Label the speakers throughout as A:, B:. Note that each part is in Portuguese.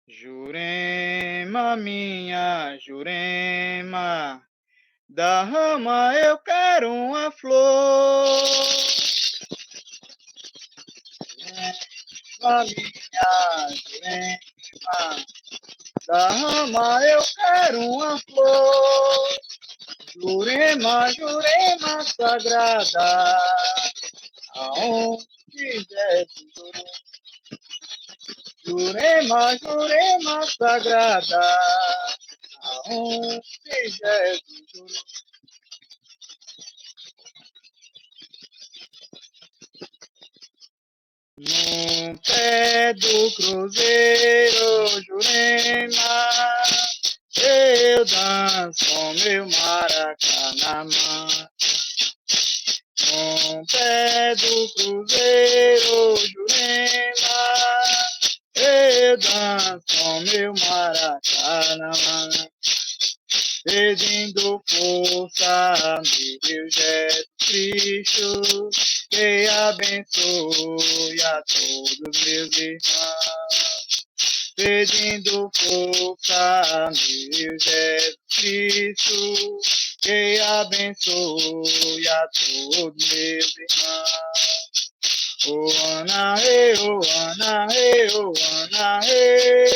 A: Jurema, minha Jurema, da rama eu quero uma flor. Jurema, minha Jurema, da rama eu quero uma flor. Jurema, Jurema sagrada, aonde desce Jurema, Jurema sagrada, aonde Jesus no pé do cruzeiro, Jurema, eu danço meu maracanã. No pé do cruzeiro, Jurema, eu danço meu maracanã. Pedindo força, meu Jesus Cristo, que abençoe a todos meus irmãos. Pedindo força, meu Jesus Cristo, que abençoe a todos meus irmãos. Oh, Ana, hey, oh, Ana, hey, oh, Ana, hey.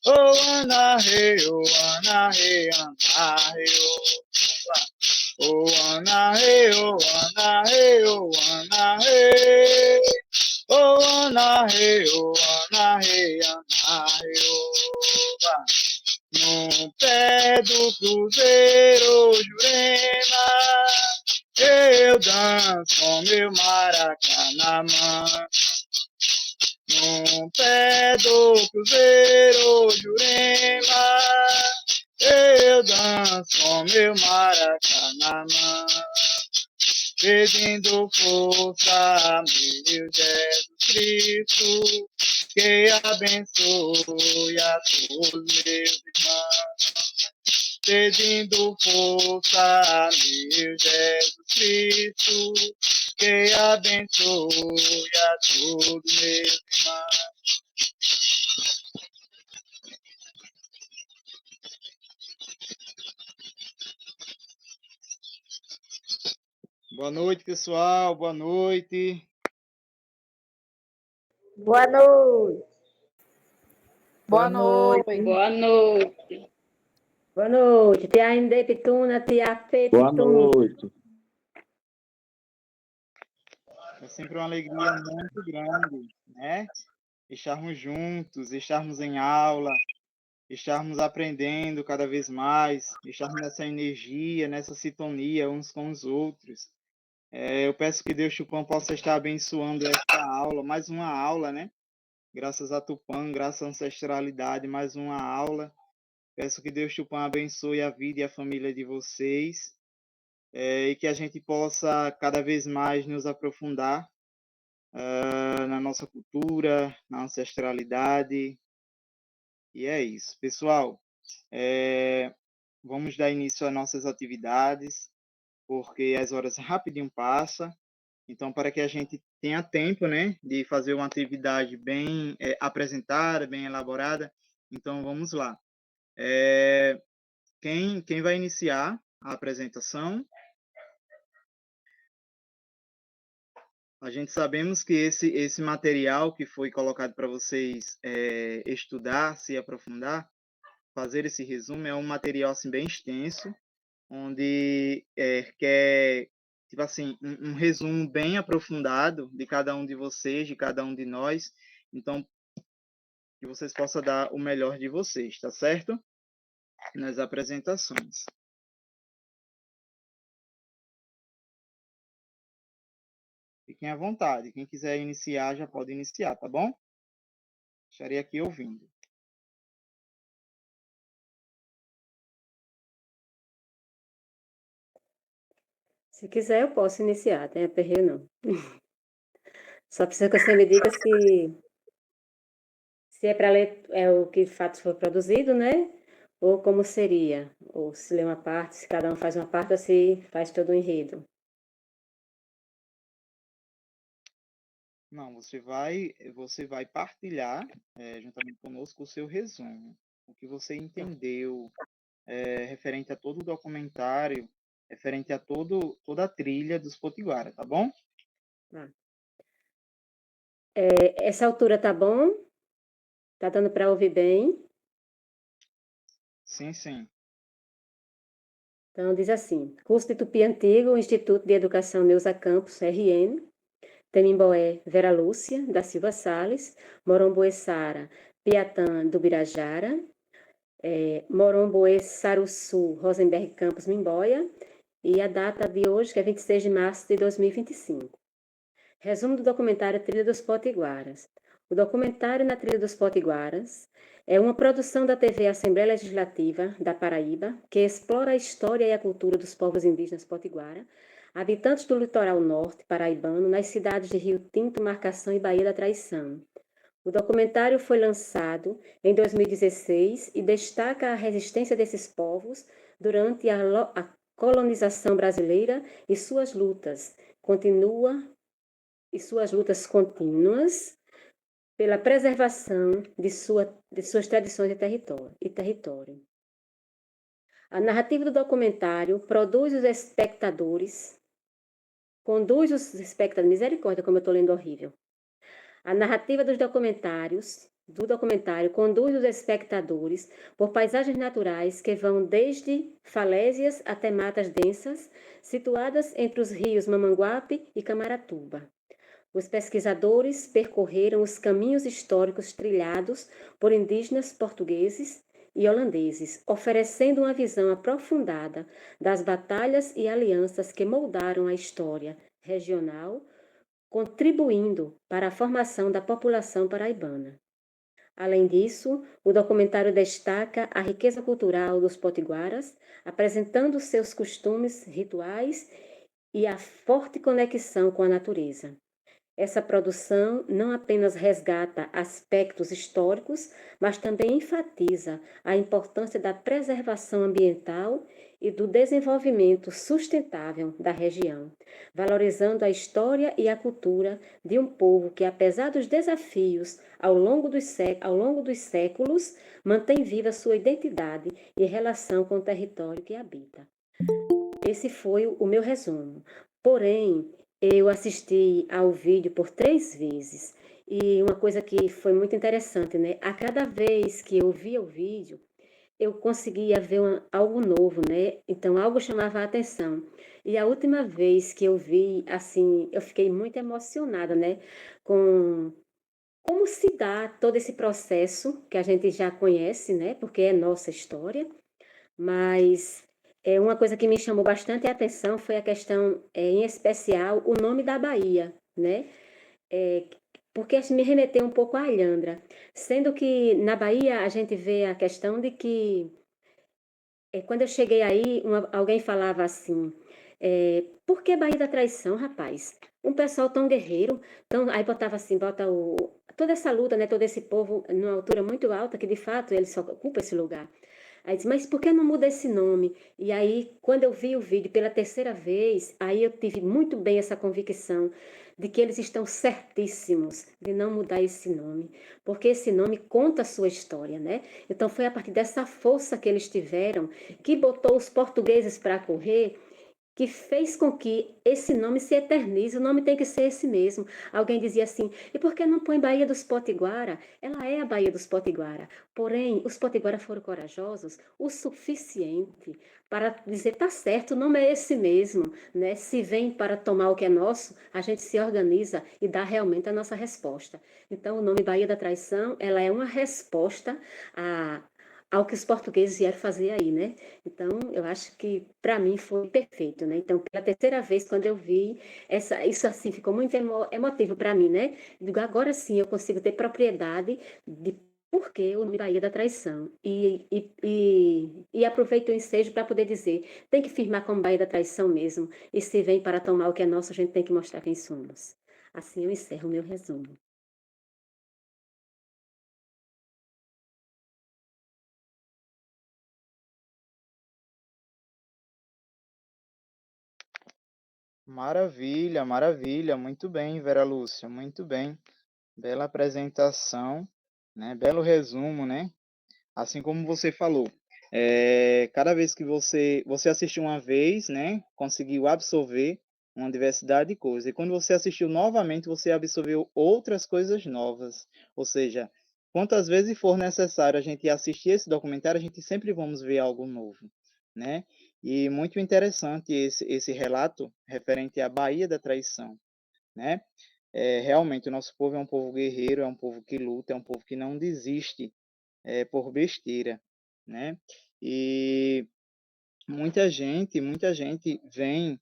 A: Oh, Ana, hey, oh, Ana, hey, Ana, hey, oh. Oh, Ana, hey, oh, Ana, hey, oh, Ana, hey. Oh, Ana, hey, oh, Ana, hey, Ana, hey, oh. No pé do cruzeiro, Jurema, eu danço meu maracanã. No pé do cruzeiro, Jurema, eu danço meu maracanã. Pedindo força, meu Jesus Cristo, que abençoe a todos meus irmãos. Pedindo força, meu Jesus Cristo, que abençoe a todos meus irmãos. Boa noite, pessoal. Boa noite.
B: Boa noite.
C: Boa noite.
D: Boa noite.
B: Boa noite. Tia Inde Pituna, tia Fê
E: Boa
B: Pituna.
E: noite.
A: É sempre uma alegria muito grande, né? Estarmos juntos, estarmos em aula, estarmos aprendendo cada vez mais, estarmos nessa energia, nessa sintonia uns com os outros. Eu peço que Deus Tupã possa estar abençoando esta aula, mais uma aula, né? Graças a Tupã, graças à ancestralidade, mais uma aula. Peço que Deus Tupã abençoe a vida e a família de vocês, e que a gente possa cada vez mais nos aprofundar na nossa cultura, na ancestralidade. E é isso. Pessoal, vamos dar início às nossas atividades, porque as horas rapidinho passam. Então, para que a gente tenha tempo, né, de fazer uma atividade bem apresentada, bem elaborada, então vamos lá. Quem vai iniciar a apresentação? A gente sabemos que esse material que foi colocado para vocês estudar, se aprofundar, fazer esse resumo, é um material assim, bem extenso, onde quer tipo assim, um resumo bem aprofundado de cada um de vocês, de cada um de nós. Então, que vocês possam dar o melhor de vocês, tá certo? Nas apresentações. Fiquem à vontade. Quem quiser iniciar, já pode iniciar, tá bom? Estarei aqui ouvindo.
B: Se quiser, eu posso iniciar, tem aperreio não. Só precisa que você me diga se é para ler o que de fato foi produzido, né? Ou como seria. Ou se lê uma parte, se cada um faz uma parte, ou se faz todo o enredo.
A: Não, você vai partilhar juntamente conosco o seu resumo, o que você
B: Tá.
A: entendeu referente a todo o documentário, referente a toda a trilha dos Potiguara, tá bom?
B: Tá. Essa altura tá bom? Tá dando para ouvir bem?
A: Sim, sim.
B: Então, diz assim: Curso de Tupi Antigo, Instituto de Educação Neuza Campos, RN, Temimboé, Vera Lúcia, da Silva Sales, Moromboe Sara, Piatã, do Birajara, Moromboe Saruçu, Rosenberg Campos, Mimboia, e a data de hoje, que é 26 de março de 2025. Resumo do documentário Trilha dos Potiguaras. O documentário Na Trilha dos Potiguaras é uma produção da TV Assembleia Legislativa da Paraíba que explora a história e a cultura dos povos indígenas potiguara, habitantes do litoral norte paraibano, nas cidades de Rio Tinto, Marcação e Baía da Traição. O documentário foi lançado em 2016 e destaca a resistência desses povos durante a colonização brasileira e suas lutas. Suas lutas contínuas pela preservação de suas tradições e território. A narrativa do documentário conduz os espectadores, misericórdia, como eu estou lendo horrível. A narrativa do documentário conduz os espectadores por paisagens naturais que vão desde falésias até matas densas, situadas entre os rios Mamanguape e Camaratuba. Os pesquisadores percorreram os caminhos históricos trilhados por indígenas portugueses e holandeses, oferecendo uma visão aprofundada das batalhas e alianças que moldaram a história regional, contribuindo para a formação da população paraibana. Além disso, o documentário destaca a riqueza cultural dos potiguaras, apresentando seus costumes, rituais e a forte conexão com a natureza. Essa produção não apenas resgata aspectos históricos, mas também enfatiza a importância da preservação ambiental e do desenvolvimento sustentável da região, valorizando a história e a cultura de um povo que, apesar dos desafios ao longo dos séculos, mantém viva sua identidade e relação com o território que habita. Esse foi o meu resumo. Porém, eu assisti ao vídeo por 3 vezes. E uma coisa que foi muito interessante, né? A cada vez que eu via o vídeo, eu conseguia ver algo novo, né? Então, algo chamava a atenção. E a última vez que eu vi, assim, eu fiquei muito emocionada, né? Com como se dá todo esse processo que a gente já conhece, né? Porque é nossa história, mas uma coisa que me chamou bastante a atenção foi a questão, em especial, o nome da Bahia, né? É, porque me remeteu um pouco à Alhandra, sendo que na Bahia a gente vê a questão de que, quando eu cheguei aí, alguém falava assim, por que Bahia da Traição, rapaz? Um pessoal tão guerreiro, aí botava assim, toda essa luta, né, todo esse povo numa altura muito alta, que de fato eles só ocupam esse lugar. Aí disse, mas por que não muda esse nome? E aí, quando eu vi o vídeo pela terceira vez, aí eu tive muito bem essa convicção de que eles estão certíssimos de não mudar esse nome, porque esse nome conta a sua história, né? Então foi a partir dessa força que eles tiveram que botou os portugueses para correr, que fez com que esse nome se eternize, o nome tem que ser esse mesmo. Alguém dizia assim, e por que não põe Baía dos Potiguara? Ela é a Baía dos Potiguara. Porém, os Potiguara foram corajosos o suficiente para dizer, tá certo, o nome é esse mesmo, né? Se vem para tomar o que é nosso, a gente se organiza e dá realmente a nossa resposta. Então, o nome Baía da Traição, ela é uma resposta a ao que os portugueses vieram fazer aí, né? Então, eu acho que para mim foi perfeito, né? Então, pela terceira vez, quando eu vi, isso assim ficou muito emotivo para mim, né? Digo, agora sim eu consigo ter propriedade de por que o nome Bahia da Traição. E aproveito o ensejo para poder dizer, tem que firmar como Bahia da Traição mesmo, e se vem para tomar o que é nosso, a gente tem que mostrar quem somos. Assim eu encerro o meu resumo.
A: Maravilha, maravilha. Muito bem, Vera Lúcia, muito bem. Bela apresentação, né? Belo resumo, né? Assim como você falou, cada vez que você assistiu uma vez, né, conseguiu absorver uma diversidade de coisas. E quando você assistiu novamente, você absorveu outras coisas novas. Ou seja, quantas vezes for necessário a gente assistir esse documentário, a gente sempre vamos ver algo novo, né? E muito interessante esse relato referente à Baía da Traição, né? Realmente, o nosso povo é um povo guerreiro, é um povo que luta, é um povo que não desiste por besteira, né? E muita gente vem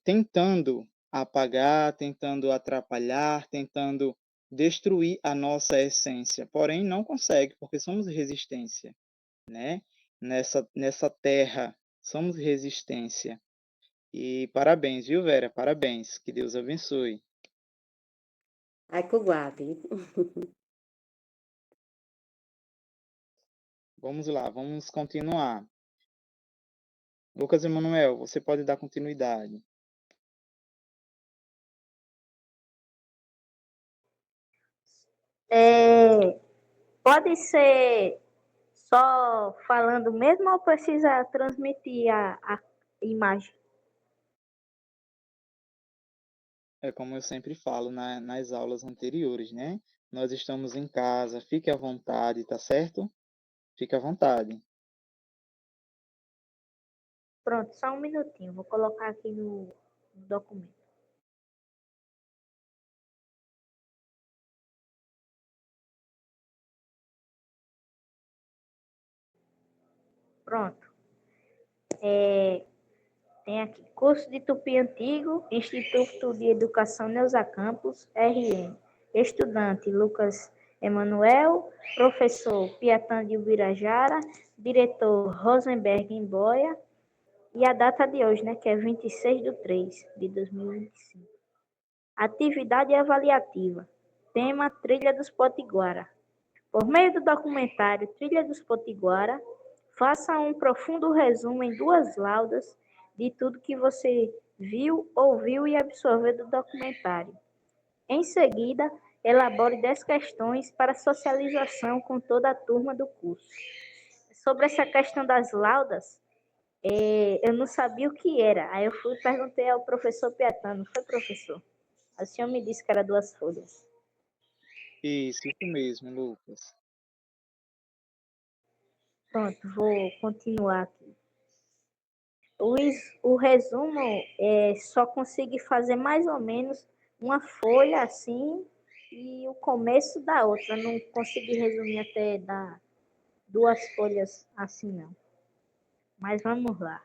A: tentando apagar, tentando atrapalhar, tentando destruir a nossa essência, porém não consegue, porque somos resistência, né? Nessa terra, somos resistência. E parabéns, viu, Vera? Parabéns. Que Deus abençoe.
B: Ai, que guarde.
A: Vamos lá, vamos continuar. Lucas Emanuel, você pode dar continuidade.
C: Pode ser só falando mesmo ou precisa transmitir a imagem?
A: É como eu sempre falo nas aulas anteriores, né? Nós estamos em casa, fique à vontade, tá certo? Fique à vontade.
C: Pronto, só um minutinho. Vou colocar aqui no documento. Pronto. Tem aqui, curso de Tupi Antigo, Instituto de Educação Neuza Campos, RN. Estudante Lucas Emanuel, professor Piatan de Ubirajara, diretor Rosenberg em Boia, e a data de hoje, né, que é 26/3/2025. Atividade avaliativa. Tema Trilha dos Potiguara. Por meio do documentário Trilha dos Potiguara, faça um profundo resumo em 2 laudas de tudo que você viu, ouviu e absorveu do documentário. Em seguida, elabore 10 questões para socialização com toda a turma do curso. Sobre essa questão das laudas, eu não sabia o que era. Aí eu fui e perguntei ao professor Piatano, foi professor? O senhor me disse que era 2 folhas.
A: Isso mesmo, Lucas.
C: Pronto, vou continuar aqui. O resumo só consegui fazer mais ou menos uma folha assim e o começo da outra. Não consegui resumir até dar 2 folhas assim, não. Mas vamos lá.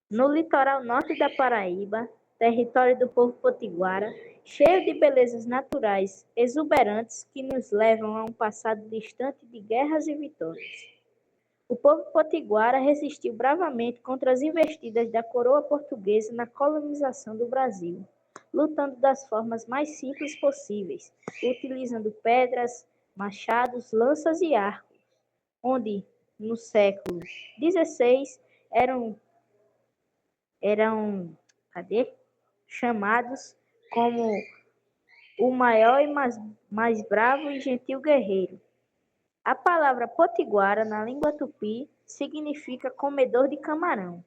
C: No litoral norte da Paraíba, território do povo potiguara, cheio de belezas naturais exuberantes que nos levam a um passado distante de guerras e vitórias. O povo potiguara resistiu bravamente contra as investidas da coroa portuguesa na colonização do Brasil, lutando das formas mais simples possíveis, utilizando pedras, machados, lanças e arcos, onde, no século XVI, eram, eram chamados como o maior e mais bravo e gentil guerreiro. A palavra potiguara na língua tupi significa comedor de camarão.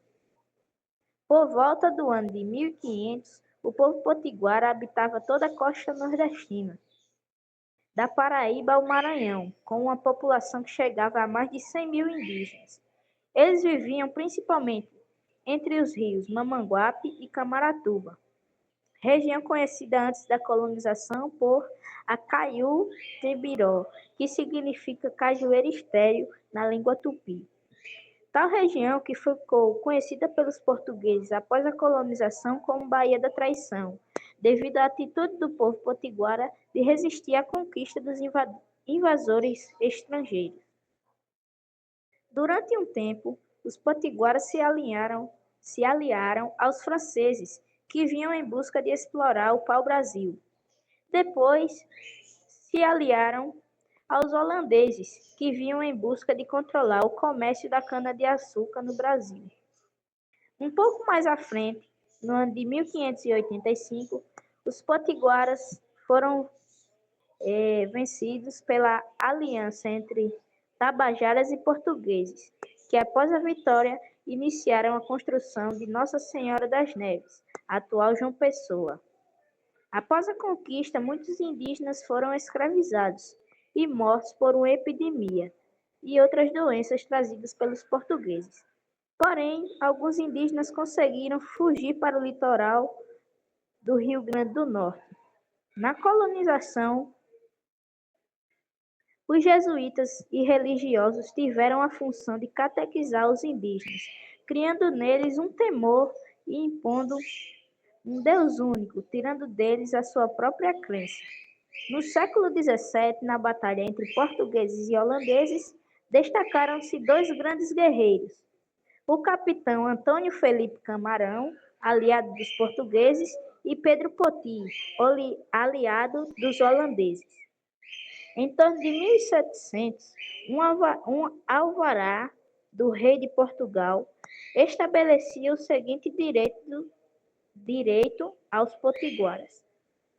C: Por volta do ano de 1500, o povo potiguara habitava toda a costa nordestina, da Paraíba ao Maranhão, com uma população que chegava a mais de 100 mil indígenas. Eles viviam principalmente entre os rios Mamanguape e Camaratuba, região conhecida antes da colonização por Acaiú-Tibiró, que significa cajueiro estéril na língua tupi. Tal região que ficou conhecida pelos portugueses após a colonização como Baía da Traição, devido à atitude do povo potiguara de resistir à conquista dos invasores estrangeiros. Durante um tempo, os potiguaras se aliaram aos franceses, que vinham em busca de explorar o pau-brasil. Depois, se aliaram aos holandeses, que vinham em busca de controlar o comércio da cana-de-açúcar no Brasil. Um pouco mais à frente, no ano de 1585, os potiguaras foram vencidos pela aliança entre tabajaras e portugueses, que após a vitória iniciaram a construção de Nossa Senhora das Neves, atual João Pessoa. Após a conquista, muitos indígenas foram escravizados e mortos por uma epidemia e outras doenças trazidas pelos portugueses. Porém, alguns indígenas conseguiram fugir para o litoral do Rio Grande do Norte. Na colonização, os jesuítas e religiosos tiveram a função de catequizar os indígenas, criando neles um temor e impondo um Deus único, tirando deles a sua própria crença. No século XVII, na batalha entre portugueses e holandeses, destacaram-se dois grandes guerreiros: o capitão Antônio Felipe Camarão, aliado dos portugueses, e Pedro Poti, aliado dos holandeses. Em torno de 1700, um alvará do rei de Portugal estabelecia o seguinte direito aos potiguaras: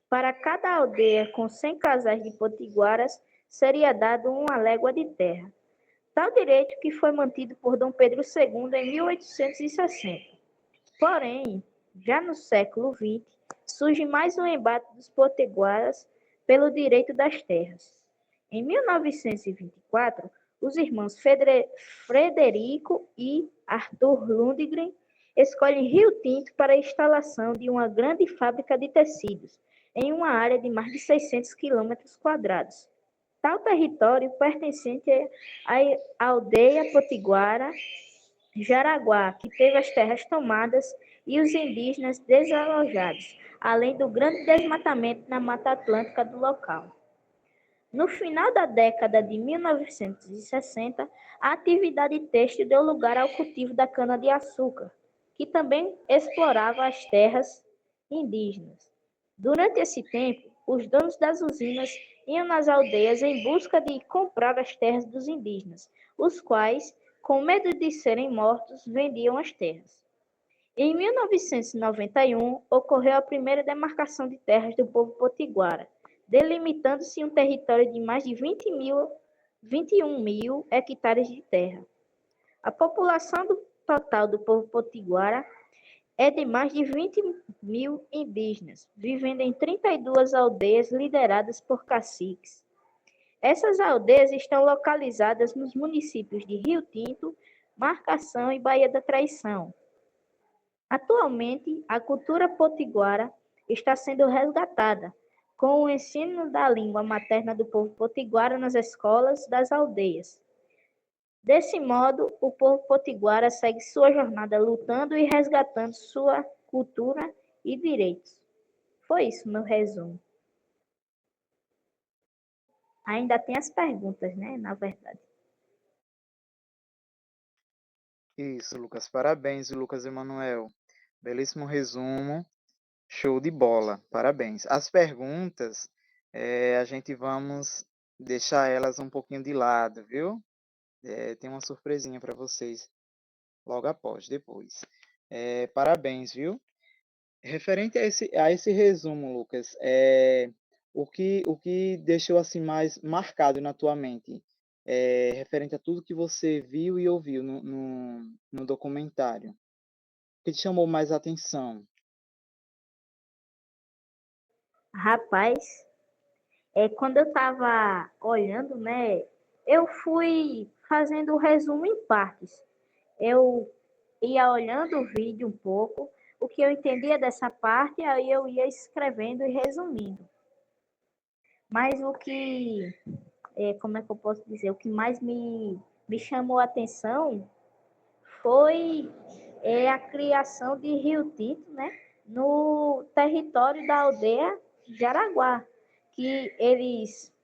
C: para cada aldeia com 100 casais de potiguaras seria dado uma légua de terra. Tal direito que foi mantido por Dom Pedro II em 1860. Porém, já no século XX, surge mais um embate dos potiguaras pelo direito das terras. Em 1924, os irmãos Frederico e Arthur Lundgren escolhem Rio Tinto para a instalação de uma grande fábrica de tecidos, em uma área de mais de 600 quilômetros quadrados. Tal território pertencente à aldeia potiguara Jaraguá, que teve as terras tomadas e os indígenas desalojados, além do grande desmatamento na Mata Atlântica do local. No final da década de 1960, a atividade têxtil deu lugar ao cultivo da cana-de-açúcar, que também explorava as terras indígenas. Durante esse tempo, os donos das usinas iam nas aldeias em busca de comprar as terras dos indígenas, os quais, com medo de serem mortos, vendiam as terras. Em 1991, ocorreu a primeira demarcação de terras do povo potiguara, delimitando-se um território de mais de 21 mil hectares de terra. A população total do povo potiguara é de mais de 20 mil indígenas, vivendo em 32 aldeias lideradas por caciques. Essas aldeias estão localizadas nos municípios de Rio Tinto, Marcação e Baía da Traição. Atualmente, a cultura potiguara está sendo resgatada, com o ensino da língua materna do povo potiguara nas escolas das aldeias. Desse modo, o povo potiguara segue sua jornada lutando e resgatando sua cultura e direitos. Foi isso, meu resumo. Ainda tem as perguntas, né? Na verdade.
A: Isso, Lucas. Parabéns, Lucas Emanuel. Belíssimo resumo. Show de bola. Parabéns. As perguntas, a gente vamos deixar elas um pouquinho de lado, viu? Tem uma surpresinha para vocês logo após, depois. Parabéns, viu? Referente a esse resumo, Lucas, o que deixou assim mais marcado na tua mente, referente a tudo que você viu e ouviu no documentário? O que te chamou mais atenção?
C: Rapaz, quando eu estava olhando, né, eu fui fazendo o resumo em partes. Eu ia olhando o vídeo um pouco, o que eu entendia dessa parte, aí eu ia escrevendo e resumindo. Mas o que, como é que eu posso dizer, o que mais me chamou a atenção foi a criação de Rio Tinto, né, no território da aldeia Jaraguá, que eles,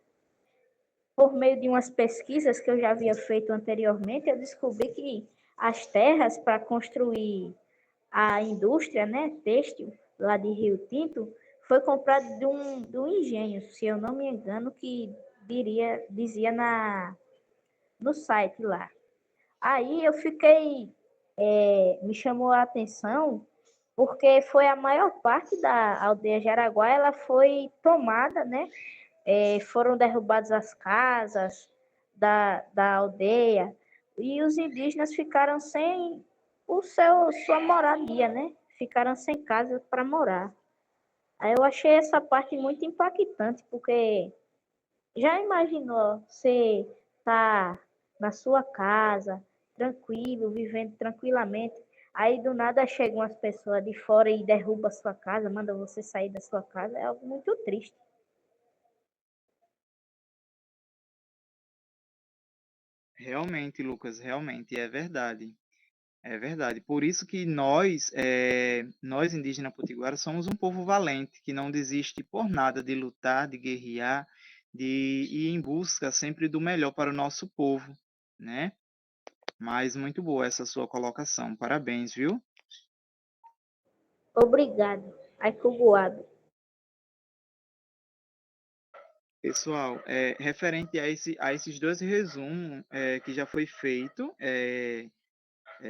C: por meio de umas pesquisas que eu já havia feito anteriormente, eu descobri que as terras para construir a indústria, né, têxtil lá de Rio Tinto foi comprada de um engenho, se eu não me engano, que dizia no site lá. Aí eu fiquei, me chamou a atenção porque foi a maior parte da aldeia Jaraguá, ela foi tomada, né? Foram derrubadas as casas da aldeia e os indígenas ficaram sem sua moradia, né? Ficaram sem casa para morar. Aí eu achei essa parte muito impactante, porque já imaginou você tá na sua casa, tranquilo, vivendo tranquilamente, aí do nada chegam as pessoas de fora e derrubam a sua casa, mandam você sair da sua casa, é algo muito triste.
A: Realmente, Lucas, realmente é verdade. É verdade. Por isso que nós indígenas potiguaras, somos um povo valente, que não desiste por nada de lutar, de guerrear, de ir em busca sempre do melhor para o nosso povo, né? Mas muito boa essa sua colocação. Parabéns, viu?
C: Obrigado. Ai, cubuado.
A: Pessoal, referente a esses dois resumos que já foi feito,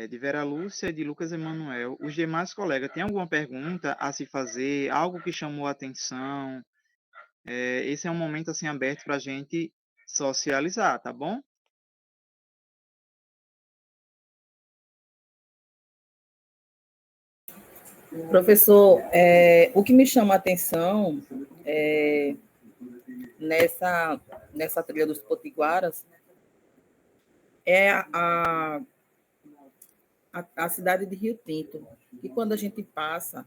A: de Vera Lúcia e de Lucas Emanuel, os demais colegas têm alguma pergunta a se fazer, algo que chamou a atenção? Esse é um momento assim aberto para a gente socializar, tá bom?
D: Professor, o que me chama a atenção nessa, nessa trilha dos Potiguaras é a cidade de Rio Tinto. E quando a gente passa,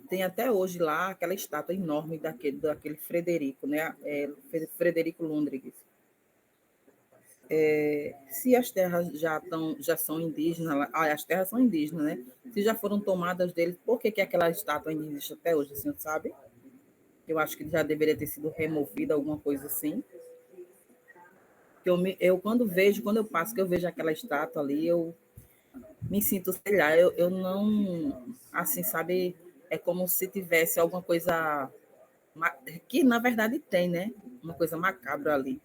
D: tem até hoje lá aquela estátua enorme daquele Frederico, né? Frederico Lundrigues. Se as terras já são indígenas, as terras são indígenas, né? Se já foram tomadas deles, por que aquela estátua ainda existe até hoje, o senhor sabe? Eu acho que já deveria ter sido removida, alguma coisa assim. Quando eu passo, que eu vejo aquela estátua ali, eu me sinto, sei lá, eu não, assim, sabe, é como se tivesse alguma coisa que na verdade tem, né? Uma coisa macabra ali.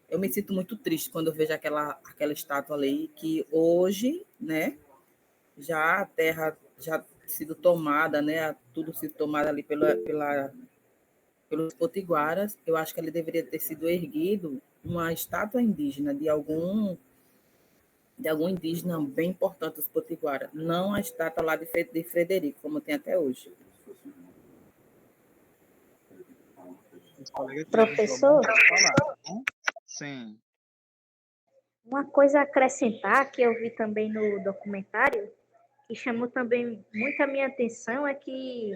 D: Eu me sinto muito triste quando eu vejo aquela estátua ali, que hoje, né, já a terra já sido tomada, né, tudo sido tomado ali pelos potiguaras. Eu acho que ele deveria ter sido erguido uma estátua indígena de algum indígena bem importante dos potiguaras, não a estátua lá de Frederico, como tem até hoje.
A: Os colegas tiverem problema,
C: Professor,
A: pode falar, tá bom? Sim.
C: uma coisa a acrescentar que eu vi também no documentário, que chamou também muito a minha atenção, é que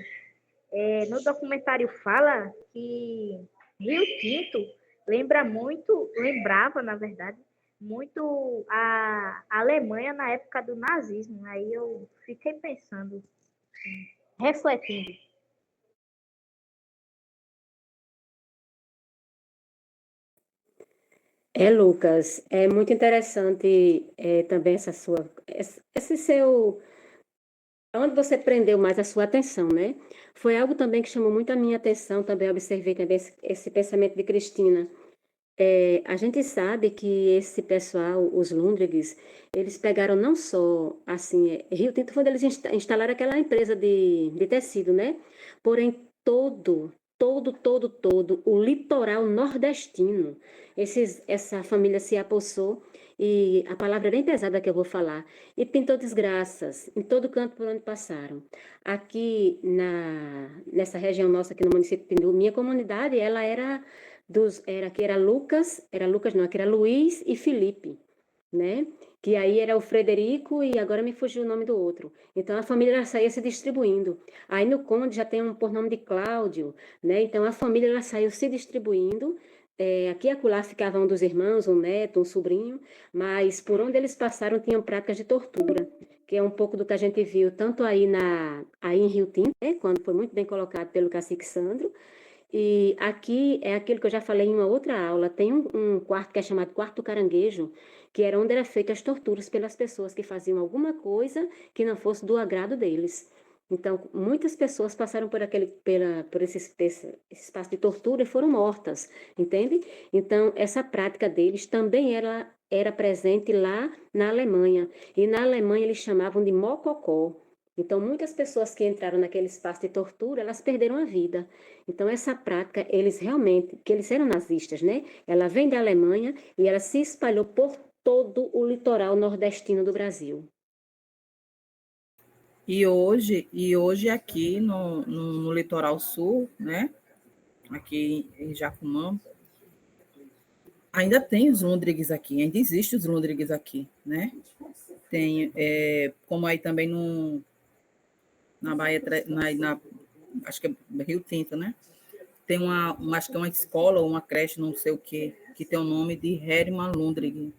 C: no documentário fala que Rio Tinto lembrava, na verdade, muito a Alemanha na época do nazismo. Aí eu fiquei pensando, refletindo.
B: Lucas, é muito interessante também esse seu, onde você prendeu mais a sua atenção, né? Foi algo também que chamou muito a minha atenção, também observei também esse pensamento de Cristina. A gente sabe que esse pessoal, os Lundrigs, eles pegaram não só, assim, Rio Tinto foi onde eles instalaram aquela empresa de tecido, né? Porém, todo o litoral nordestino, essa família se apossou, e a palavra é bem pesada que eu vou falar, e pintou desgraças em todo canto por onde passaram. Aqui nessa região nossa, aqui no município de Pindu, minha comunidade, ela era Lucas não, aqui era Luiz e Felipe, né? Que aí era o Frederico e agora me fugiu o nome do outro. Então a família ela saía se distribuindo. Aí no Conde já tem um por nome de Cláudio, né? Então a família ela saiu se distribuindo. Aqui e acolá ficava um dos irmãos, um neto, um sobrinho, mas por onde eles passaram tinham práticas de tortura, que é um pouco do que a gente viu tanto aí em Rio Tinto, né? Quando foi muito bem colocado pelo cacique Sandro, e aqui é aquilo que eu já falei em uma outra aula. Tem um quarto que é chamado Quarto do Caranguejo, que era onde eram feitas as torturas pelas pessoas que faziam alguma coisa que não fosse do agrado deles. Então, muitas pessoas passaram por esse espaço de tortura e foram mortas, entende? Então, essa prática deles também era presente lá na Alemanha. E na Alemanha eles chamavam de mococó, Então, muitas pessoas que entraram naquele espaço de tortura, elas perderam a vida. Então, essa prática, eles realmente, que eles eram nazistas, né? Ela vem da Alemanha e ela se espalhou por todo o litoral nordestino do Brasil.
D: E hoje aqui no litoral sul, né? Aqui em Jacumã, ainda tem os Lundrigs aqui, ainda existe os Lundrigs aqui, né? Tem, como aí também na Bahia, acho que é Rio Tinto, né? Tem acho que é uma escola ou uma creche, não sei o quê, que tem o nome de Herman Lundrig,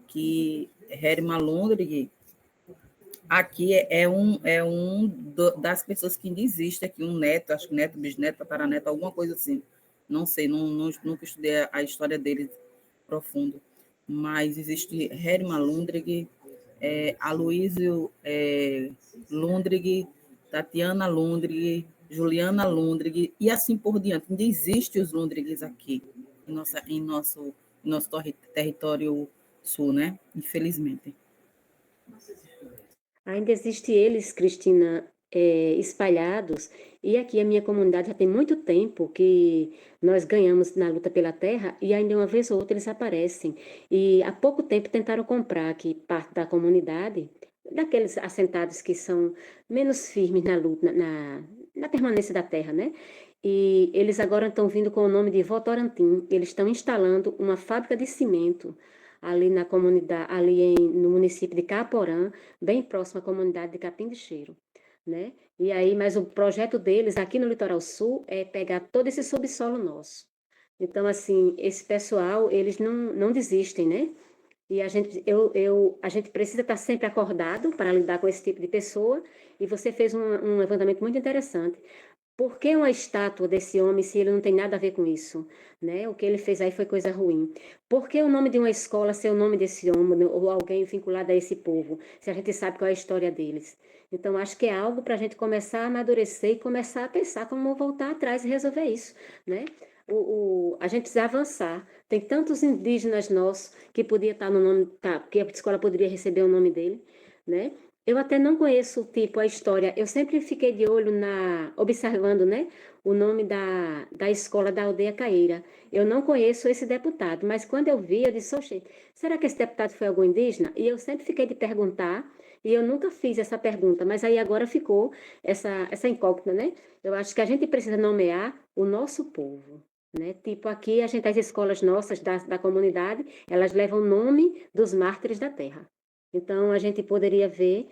D: que Herman Lundrig aqui das pessoas que ainda existe aqui, um neto, acho que neto, bisneto, tataraneto, alguma coisa assim. Não sei, nunca estudei a história dele profundo. Mas existe Herman Lundrig, Aloísio Lundrig, Tatiana Lundrig, Juliana Lundrig, e assim por diante. Ainda existem os Lundrigs aqui em nosso território sul, né? Infelizmente.
B: Ainda existe eles, Cristina, espalhados, e aqui a minha comunidade já tem muito tempo que nós ganhamos na luta pela terra, e ainda uma vez ou outra eles aparecem. E há pouco tempo tentaram comprar aqui parte da comunidade, daqueles assentados que são menos firmes na luta, na permanência da terra, né? E eles agora estão vindo com o nome de Votorantim. Eles estão instalando uma fábrica de cimento ali na comunidade, no município de Caporã, bem próximo à comunidade de Capim de Cheiro, né? E aí, mas o projeto deles aqui no Litoral Sul é pegar todo esse subsolo nosso. Então, assim, esse pessoal, eles não desistem, né? E a gente precisa estar sempre acordado para lidar com esse tipo de pessoa. E você fez um levantamento muito interessante. Por que uma estátua desse homem se ele não tem nada a ver com isso? Né? O que ele fez aí foi coisa ruim. Por que o nome de uma escola ser o nome desse homem ou alguém vinculado a esse povo, se a gente sabe qual é a história deles? Então, acho que é algo para a gente começar a amadurecer e começar a pensar como voltar atrás e resolver isso. Né? A gente precisa avançar. Tem tantos indígenas nossos que podia estar no nome, que a escola poderia receber o nome dele. Né? Eu até não conheço, tipo, a história. Eu sempre fiquei de olho observando, né, o nome da escola da Aldeia Caeira. Eu não conheço esse deputado, mas quando eu vi, eu disse, oxe, será que esse deputado foi algum indígena? E eu sempre fiquei de perguntar, e eu nunca fiz essa pergunta, mas aí agora ficou essa incógnita, né? Eu acho que a gente precisa nomear o nosso povo. Né? Tipo, aqui as escolas nossas da comunidade, elas levam o nome dos mártires da terra. Então, a gente poderia ver,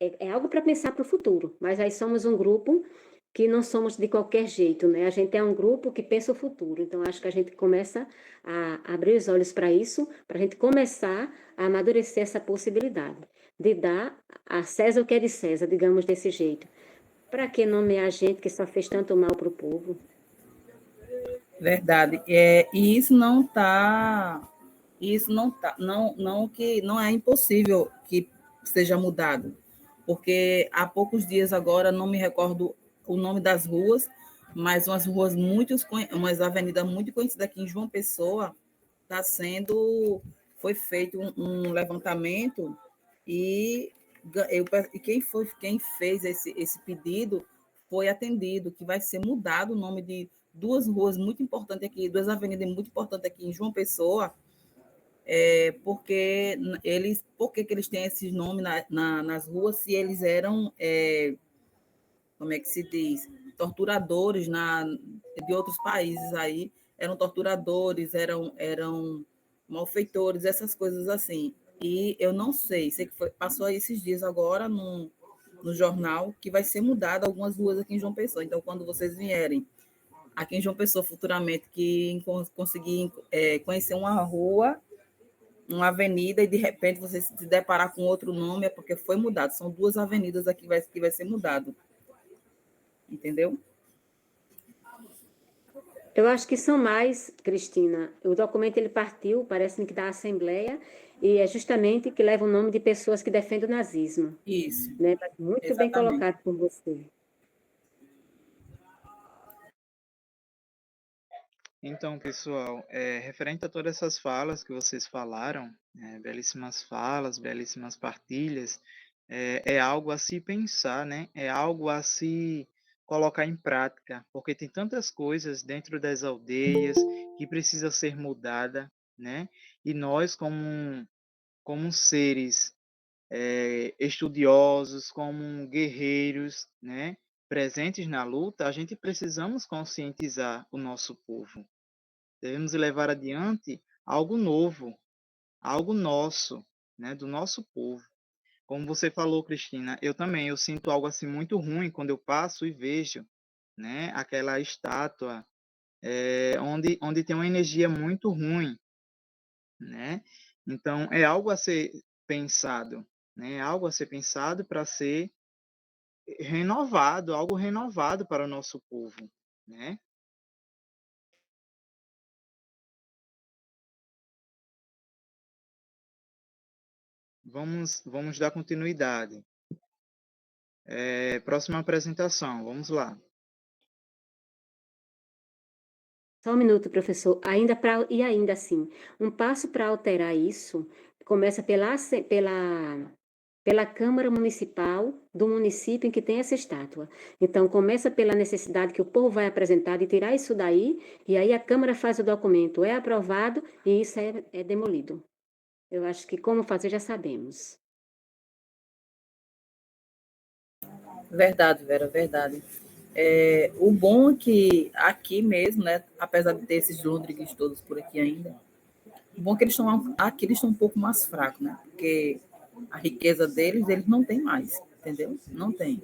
B: é algo para pensar para o futuro, mas aí somos um grupo que não somos de qualquer jeito, né? A gente é um grupo que pensa o futuro. Então, acho que a gente começa a abrir os olhos para isso, para a gente começar a amadurecer essa possibilidade de dar a César o que é de César, digamos desse jeito. Para que nomear gente que só fez tanto mal para o povo?
D: Verdade. E não é impossível que seja mudado, porque há poucos dias agora, não me recordo o nome das ruas, mas umas avenidas muito conhecidas aqui em João Pessoa, foi feito um levantamento e quem fez esse pedido foi atendido, que vai ser mudado o nome de duas ruas muito importantes aqui, duas avenidas muito importantes aqui em João Pessoa, por que eles têm esses nomes nas ruas se eles eram, como é que se diz, torturadores de outros países aí, eram torturadores, eram malfeitores, essas coisas assim. E eu não sei que passou esses dias agora no jornal que vai ser mudado algumas ruas aqui em João Pessoa. Então, quando vocês vierem aqui em João Pessoa futuramente, que conseguir conhecer uma rua, uma avenida, e de repente você se deparar com outro nome, é porque foi mudado. São duas avenidas aqui que vai ser mudado. Entendeu?
B: Eu acho que são mais, Cristina. O documento ele partiu, parece-me que da Assembleia, e é justamente que leva o nome de pessoas que defendem o nazismo.
D: Isso,
B: Né? Muito bem
D: exatamente.
B: colocado por você.
A: Então, pessoal, referente a todas essas falas que vocês falaram, belíssimas falas, belíssimas partilhas, é algo a se pensar, né? É algo a se colocar em prática, porque tem tantas coisas dentro das aldeias que precisa ser mudada, né? E nós, como seres estudiosos, como guerreiros, né? Presentes na luta, a gente precisamos conscientizar o nosso povo. Devemos levar adiante algo novo, algo nosso, né? Do nosso povo. Como você falou, Cristina, eu também, eu sinto algo assim muito ruim quando eu passo e vejo, né, aquela estátua onde tem uma energia muito ruim, né? Então é algo a ser pensado, né? É algo a ser pensado para ser renovado, algo renovado para o nosso povo, né? Vamos dar continuidade. Próxima apresentação, vamos lá.
B: Só um minuto, professor. Ainda assim, um passo para alterar isso começa pela Câmara Municipal do município em que tem essa estátua. Então, começa pela necessidade que o povo vai apresentar de tirar isso daí, e aí a Câmara faz o documento, é aprovado e isso é demolido. Eu acho que como fazer já sabemos.
D: Verdade, Vera, verdade. O bom é que aqui mesmo, né, apesar de ter esses Londrigues todos por aqui ainda, o bom é que eles estão um pouco mais fracos, né? Porque a riqueza deles, eles não têm mais, entendeu? Não tem.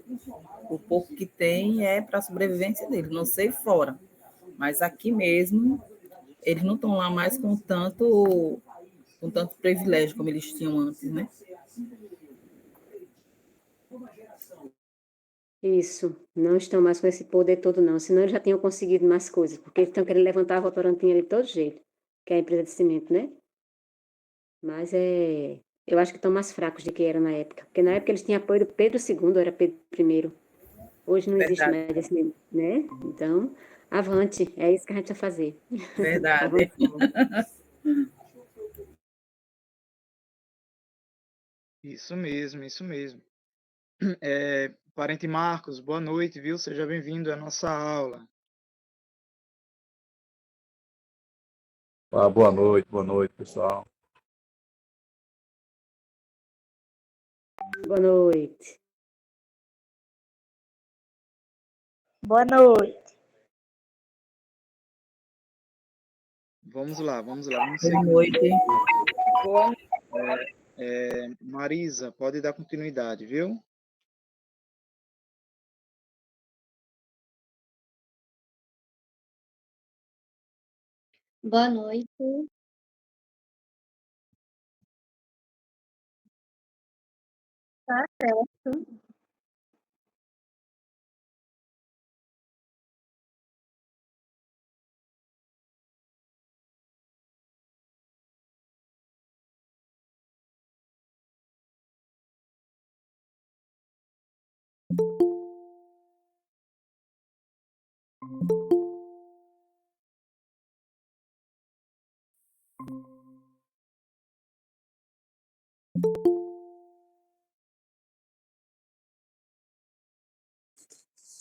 D: O pouco que tem é para a sobrevivência deles, não sei fora. Mas aqui mesmo, eles não estão lá mais com tanto privilégio como eles tinham antes, né?
B: Isso, não estão mais com esse poder todo, não. Senão eles já tinham conseguido mais coisas, porque eles estão querendo levantar a Votorantim ali de todo jeito, que é a empresa de cimento, né? Mas eu acho que estão mais fracos do que eram na época. Porque na época eles tinham apoio do Pedro II, era Pedro I. Hoje não existe
D: Verdade,
B: mais esse, né? Então, avante, é isso que a gente vai fazer.
D: verdade.
B: Avançar.
A: Isso mesmo, isso mesmo. Parente Marcos, boa noite, viu? Seja bem-vindo à nossa aula.
E: Boa noite, pessoal.
B: Boa noite.
C: Boa noite.
A: Vamos lá, vamos lá. Vamos
D: Boa
A: seguir.
D: noite.
A: Marisa, pode dar continuidade, viu?
F: Boa noite. Tá certo.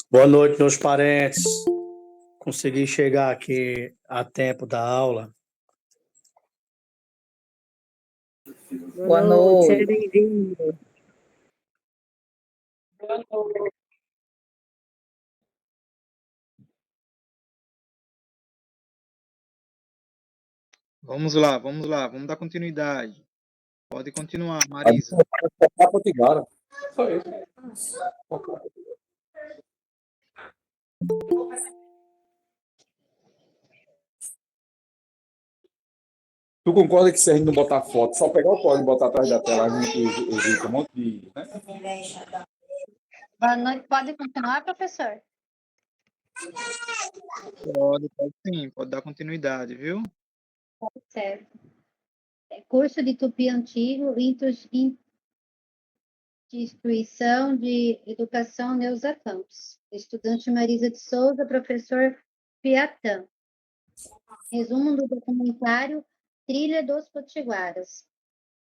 G: Boa noite, meus parentes. Consegui chegar aqui a tempo da aula.
D: Boa
B: noite, seja
D: noite.
B: bem-vindo.
A: Vamos lá, vamos lá, vamos dar continuidade. Pode continuar, Marisa.
E: A Potigara. Só isso. Tu concorda que se a gente não botar foto, só pegar o código e botar atrás da tela, a gente evita um monte de. Né?
F: Boa noite. Pode continuar, professor?
A: Pode sim, pode dar continuidade, viu?
F: Certo. Curso de Tupi Antigo, Instituição de Educação Neuza Campos. Estudante Marisa de Souza, professor Piatã. Resumo do documentário Trilha dos Potiguaras.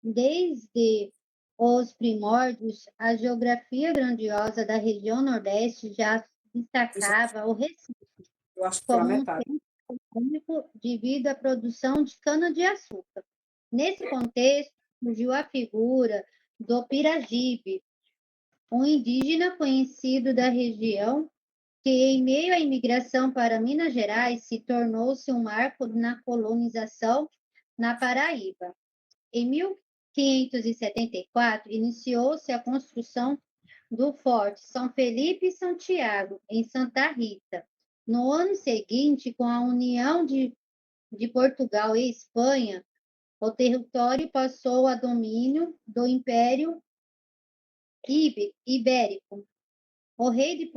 F: Desde os primórdios, a geografia grandiosa da região Nordeste já destacava o Recife
H: Eu acho que foi a
F: como um
H: metade.
F: centro único devido à produção de cana-de-açúcar. Nesse contexto, surgiu a figura do Piragibe, um indígena conhecido da região que, em meio à imigração para Minas Gerais, se tornou-se um marco na colonização na Paraíba. Em 1574, iniciou-se a construção do Forte São Felipe e São Tiago, em Santa Rita. No ano seguinte, com a união de Portugal e Espanha, o território passou a domínio do Império Ibérico. O rei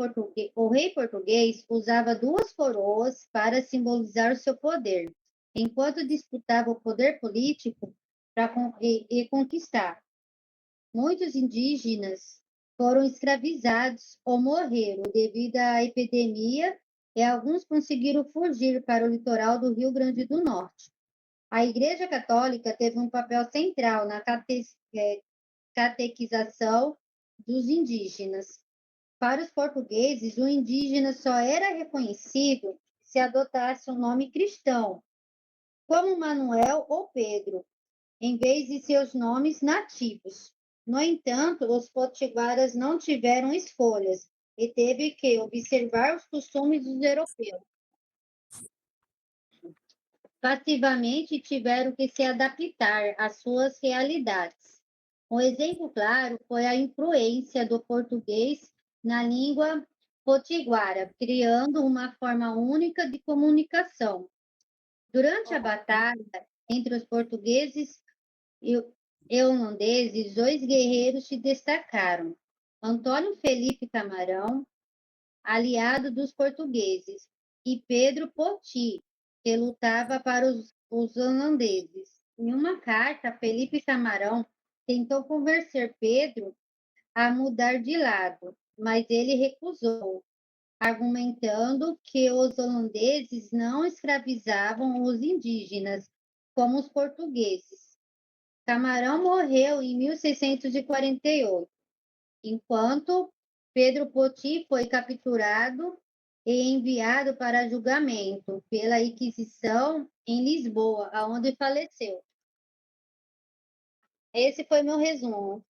F: português usava duas coroas para simbolizar o seu poder, enquanto disputava o poder político e conquistar. Muitos indígenas foram escravizados ou morreram devido à epidemia e alguns conseguiram fugir para o litoral do Rio Grande do Norte. A Igreja Católica teve um papel central na catequização dos indígenas. Para os portugueses, o indígena só era reconhecido se adotasse o nome cristão, como Manuel ou Pedro, em vez de seus nomes nativos. No entanto, os potiguaras não tiveram escolhas e teve que observar os costumes dos europeus. Passivamente tiveram que se adaptar às suas realidades. Um exemplo claro foi a influência do português na língua potiguara, criando uma forma única de comunicação. Durante a batalha entre os portugueses e holandeses, dois guerreiros se destacaram. Antônio Felipe Camarão, aliado dos portugueses, e Pedro Poti, que lutava para os holandeses. Em uma carta, Felipe Camarão tentou convencer Pedro a mudar de lado, mas ele recusou, argumentando que os holandeses não escravizavam os indígenas, como os portugueses. Camarão morreu em 1648, enquanto Pedro Poti foi capturado e enviado para julgamento pela Inquisição em Lisboa, aonde faleceu. Esse foi meu resumo.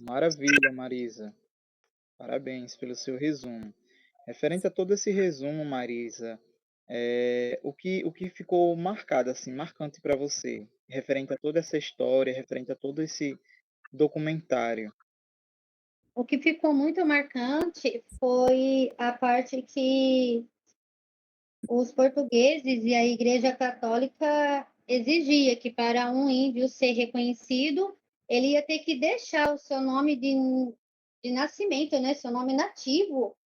A: Maravilha, Marisa. Parabéns pelo seu resumo. Referente a todo esse resumo, Marisa, o que ficou marcado, assim, marcante para você, referente a toda essa história, referente a todo esse documentário?
F: O que ficou muito marcante foi a parte que os portugueses e a Igreja Católica exigia que para um índio ser reconhecido, ele ia ter que deixar o seu nome de nascimento, né, seu nome nativo,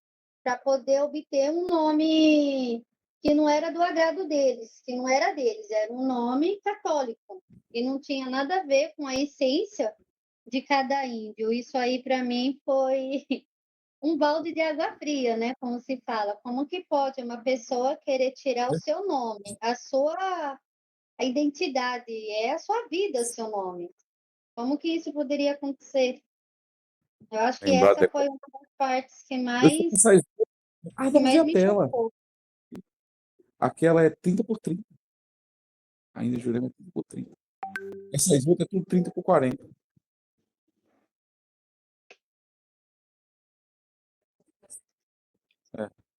F: para poder obter um nome que não era do agrado deles, que não era deles, era um nome católico, e não tinha nada a ver com a essência de cada índio. Isso aí, para mim, foi um balde de água fria, né? Como se fala. Como que pode uma pessoa querer tirar o seu nome, a identidade, é a sua vida, o seu nome? Como que isso poderia acontecer? Eu acho que
E: Lembrar
F: essa
E: até.
F: foi uma das partes que
E: Deixa eu pensar isso. Vamos ver a
F: me
E: tela.
F: chocou.
E: Aquela é 30x30. Ainda Jurema é 30x30. Essas outras é tudo 30x40.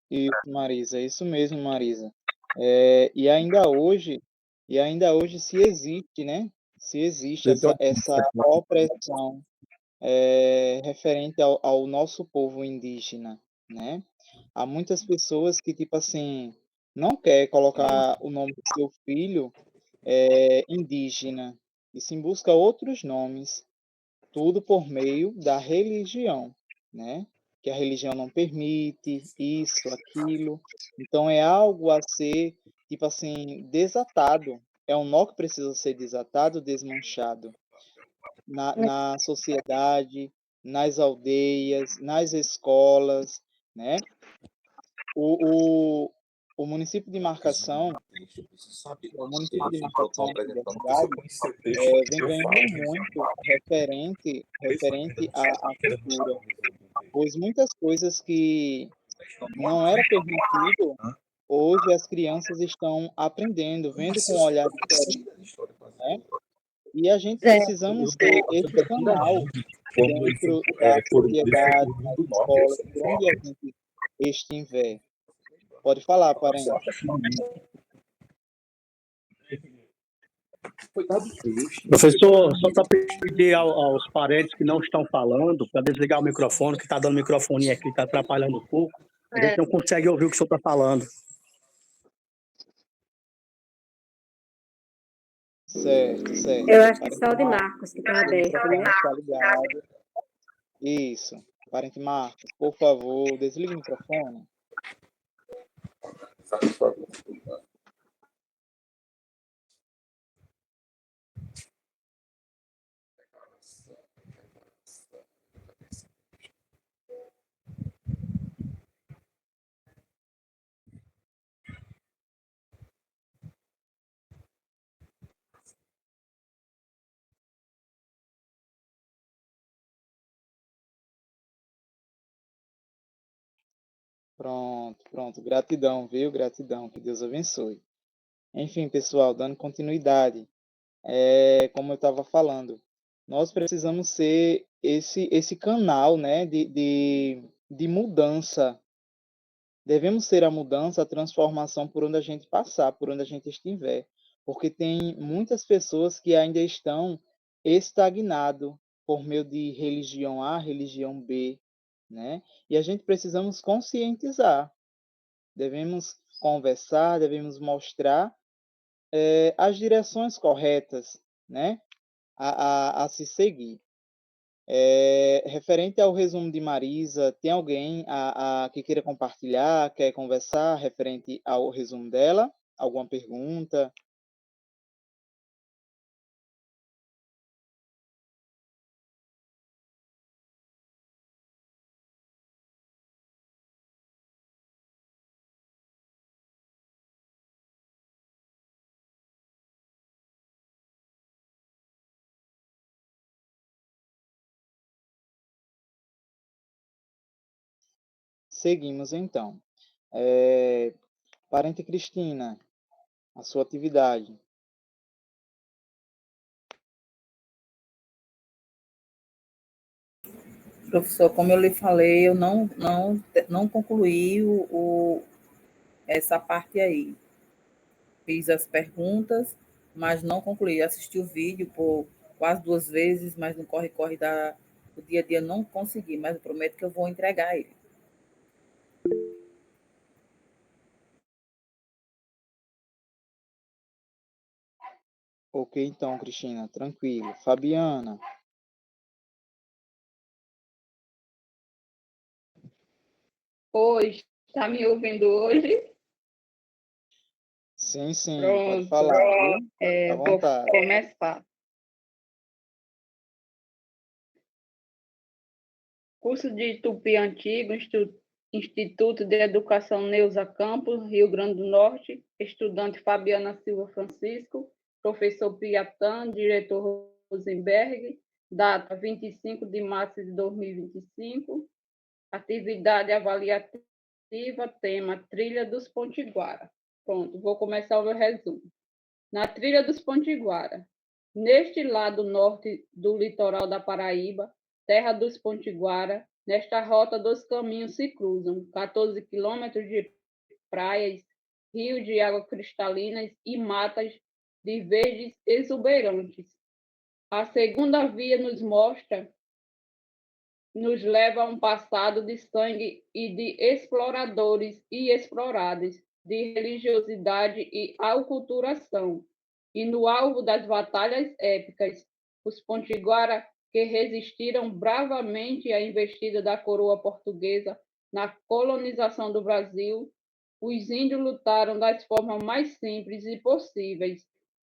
A: Isso, Marisa, isso mesmo, Marisa. É, e ainda hoje se existe, né? Se existe
E: Então,
A: essa opressão referente ao nosso povo indígena, né? Há muitas pessoas que, tipo assim, não quer colocar o nome do seu filho indígena, e sim busca outros nomes, tudo por meio da religião, né? Que a religião não permite isso, aquilo. Então é algo a ser, tipo assim, desatado. É um nó que precisa ser desatado, desmanchado na sociedade, nas aldeias, nas escolas, né? O, o município de marcação,
E: Texto, eu preciso saber.
A: o município de
E: Assim, quando eu estou
A: marcação aqui da
E: apresentando, eu preciso
A: cidade
E: conhecer o texto,
A: vem
E: eu falo.
A: ganhando muito referente à cultura, pois muitas coisas que não era permitido, hoje as crianças estão aprendendo, vendo com um olhar diferente, né? E a gente precisamos ter esse canal dentro da sociedade, nas escolas, por onde a gente estiver. Pode falar, parente.
G: Professor, só para pedir aos parentes que não estão falando para desligar o microfone, que está dando microfone aqui, está atrapalhando um pouco. A gente não consegue ouvir o que o senhor está falando.
A: Certo, certo.
B: Eu acho que
A: Parente
B: só o de
A: Marcos,
B: Marcos que está
A: seu
B: aberto, né?
A: microfone está ligado. Isso. Parente Marcos, por favor, desligue o microfone. Pronto, pronto. Gratidão, viu? Gratidão. Que Deus abençoe. Enfim, pessoal, dando continuidade, como eu estava falando, nós precisamos ser esse canal, né, de mudança. Devemos ser a mudança, a transformação por onde a gente passar, por onde a gente estiver. Porque tem muitas pessoas que ainda estão estagnadas por meio de religião A, religião B, né? E a gente precisamos conscientizar. Devemos conversar, devemos mostrar as direções corretas, né, a se seguir. Referente ao resumo de Marisa, tem alguém que queira compartilhar, quer conversar referente ao resumo dela? Alguma pergunta? Seguimos então. Parente Cristina, a sua atividade.
D: Professor, como eu lhe falei, eu não concluí essa parte aí. Fiz as perguntas, mas não concluí. Assisti o vídeo por quase 2 vezes, mas no corre-corre do dia a dia não consegui, mas eu prometo que eu vou entregar ele.
A: Ok, então, Cristina, tranquilo. Fabiana.
H: Oi, está me ouvindo hoje?
A: Sim, sim, pode
H: Pronto,
A: falar, viu? Fica à
H: vou
A: vontade.
H: começar. Curso de Tupi Antigo, Instituto de Educação Neuza Campos, Rio Grande do Norte, estudante Fabiana Silva Francisco, professor Piatã, diretor Rosenberg, data 25 de março de 2025, atividade avaliativa, tema Trilha dos Pontiguara. Pronto, vou começar o meu resumo. Na Trilha dos Pontiguara, neste lado norte do litoral da Paraíba, terra dos Pontiguara, nesta rota 2 caminhos se cruzam, 14 quilômetros de praias, rios de água cristalinas e matas de verdes exuberantes. A segunda via nos leva a um passado de sangue e de exploradores e exploradas, de religiosidade e aculturação. E no alvo das batalhas épicas, os Pontiguara, que resistiram bravamente à investida da coroa portuguesa na colonização do Brasil, os índios lutaram das formas mais simples e possíveis,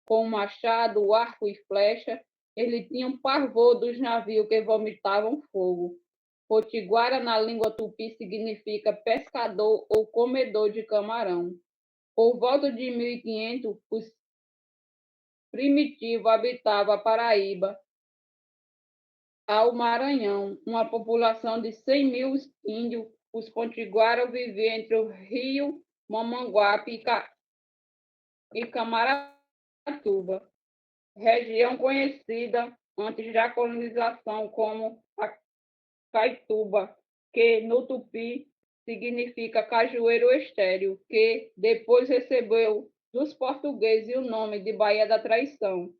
H: com machado, arco e flecha. Eles tinham pavor dos navios que vomitavam fogo. Potiguara, na língua tupi, significa pescador ou comedor de camarão. Por volta de 1500, os primitivos habitavam a Paraíba, ao Maranhão, uma população de 100 mil índios. Os potiguaras viviam entre o rio Mamanguape e Camaratuba, região conhecida antes da colonização como a Caituba, que no tupi significa cajueiro estéril, que depois recebeu dos portugueses o nome de Baía da Traição.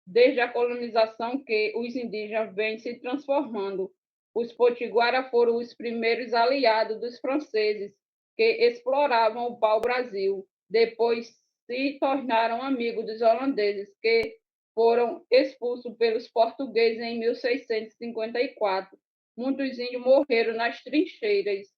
H: Desde a colonização que os indígenas vêm se transformando. Os potiguaras foram os primeiros aliados dos franceses que exploravam o pau-brasil. Depois se tornaram amigos dos holandeses, que foram expulsos pelos portugueses em 1654. Muitos índios morreram nas trincheiras.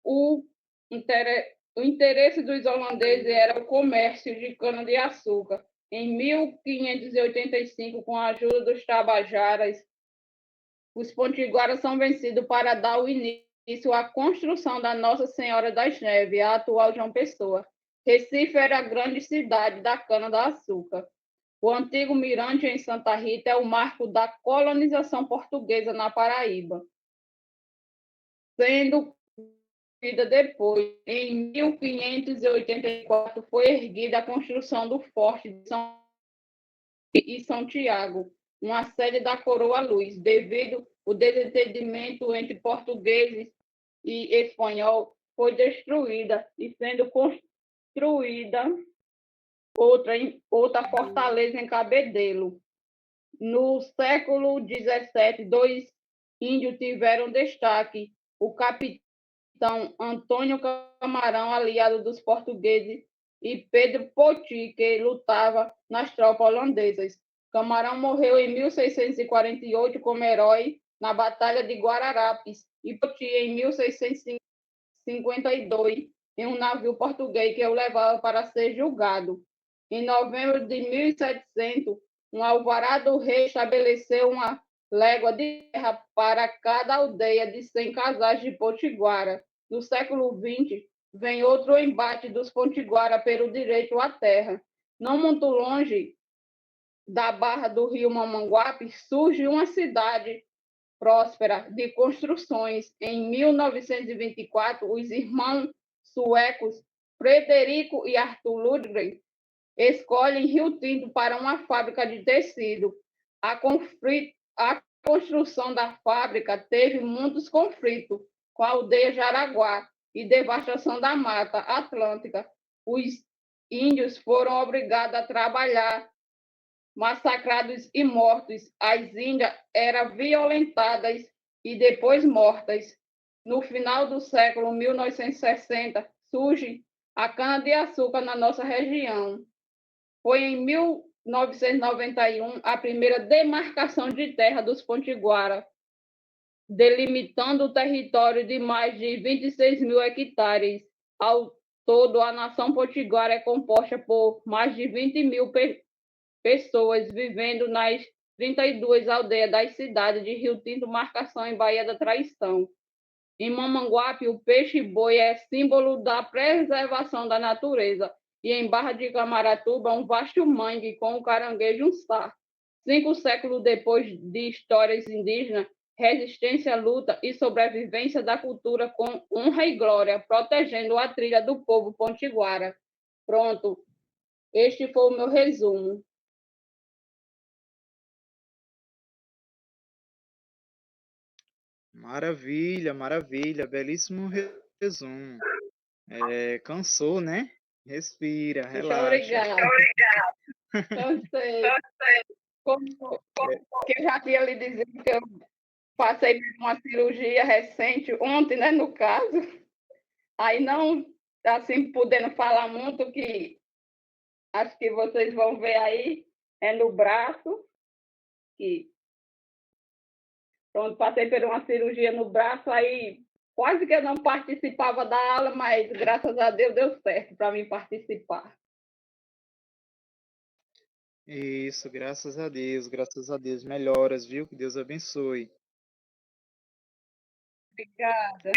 H: O interesse dos holandeses era o comércio de cana-de-açúcar. Em 1585, com a ajuda dos tabajaras, os potiguaras são vencidos para dar o início à construção da Nossa Senhora das Neves, a atual João Pessoa. Recife era a grande cidade da cana-de-açúcar. O antigo mirante em Santa Rita é o marco da colonização portuguesa na Paraíba, sendo depois, em 1584, foi erguida a construção do Forte de São Tiago, uma sede da Coroa Luz, devido ao desentendimento entre portugueses e espanhol, foi destruída e sendo construída outra fortaleza em Cabedelo. No século XVII, dois índios tiveram destaque: o capitão Antônio Camarão, aliado dos portugueses, e Pedro Poti, que lutava nas tropas holandesas. Camarão morreu em 1648 como herói na Batalha de Guararapes e Poti em 1652 em um navio português que o levava para ser julgado. Em novembro de 1700, um alvará do rei estabeleceu uma légua de terra para cada aldeia de 100 casais de potiguara. No século XX, vem outro embate dos potiguara pelo direito à terra. Não muito longe da barra do rio Mamanguape, surge uma cidade próspera de construções. Em 1924, os irmãos suecos Frederico e Arthur Ludwig escolhem Rio Tinto para uma fábrica de tecido. A construção da fábrica teve muitos conflitos com a aldeia Jaraguá e devastação da Mata Atlântica. Os índios foram obrigados a trabalhar, massacrados e mortos. As índias eram violentadas e depois mortas. No final do século 1960, surge a cana-de-açúcar na nossa região. Foi em 1991 a primeira demarcação de terra dos potiguara, delimitando o território de mais de 26 mil hectares. Ao todo, a nação potiguara é composta por mais de 20 mil pessoas vivendo nas 32 aldeias das cidades de Rio Tinto, Marcação e Baía da Traição. Em Mamanguape, o peixe-boi é símbolo da preservação da natureza. E em Barra de Camaratuba, um vasto mangue com o caranguejo sá. 5 séculos depois de histórias indígenas, resistência, luta e sobrevivência da cultura com honra e glória, protegendo a trilha do povo potiguara. Pronto, este foi o meu resumo.
A: Maravilha, maravilha, belíssimo resumo. Cansou, né? Respira,
H: Muito
A: relaxa.
H: obrigada. Cansei. Como que eu já queria lhe dizer que eu passei por uma cirurgia recente, ontem, né, no caso. Aí não, assim, podendo falar muito, que acho que vocês vão ver aí, é no braço. Que, pronto, passei por uma cirurgia no braço, aí quase que eu não participava da aula, mas graças a Deus deu certo para mim participar.
A: Isso, graças a Deus, graças a Deus. Melhoras, viu? Que Deus abençoe.
H: Obrigada.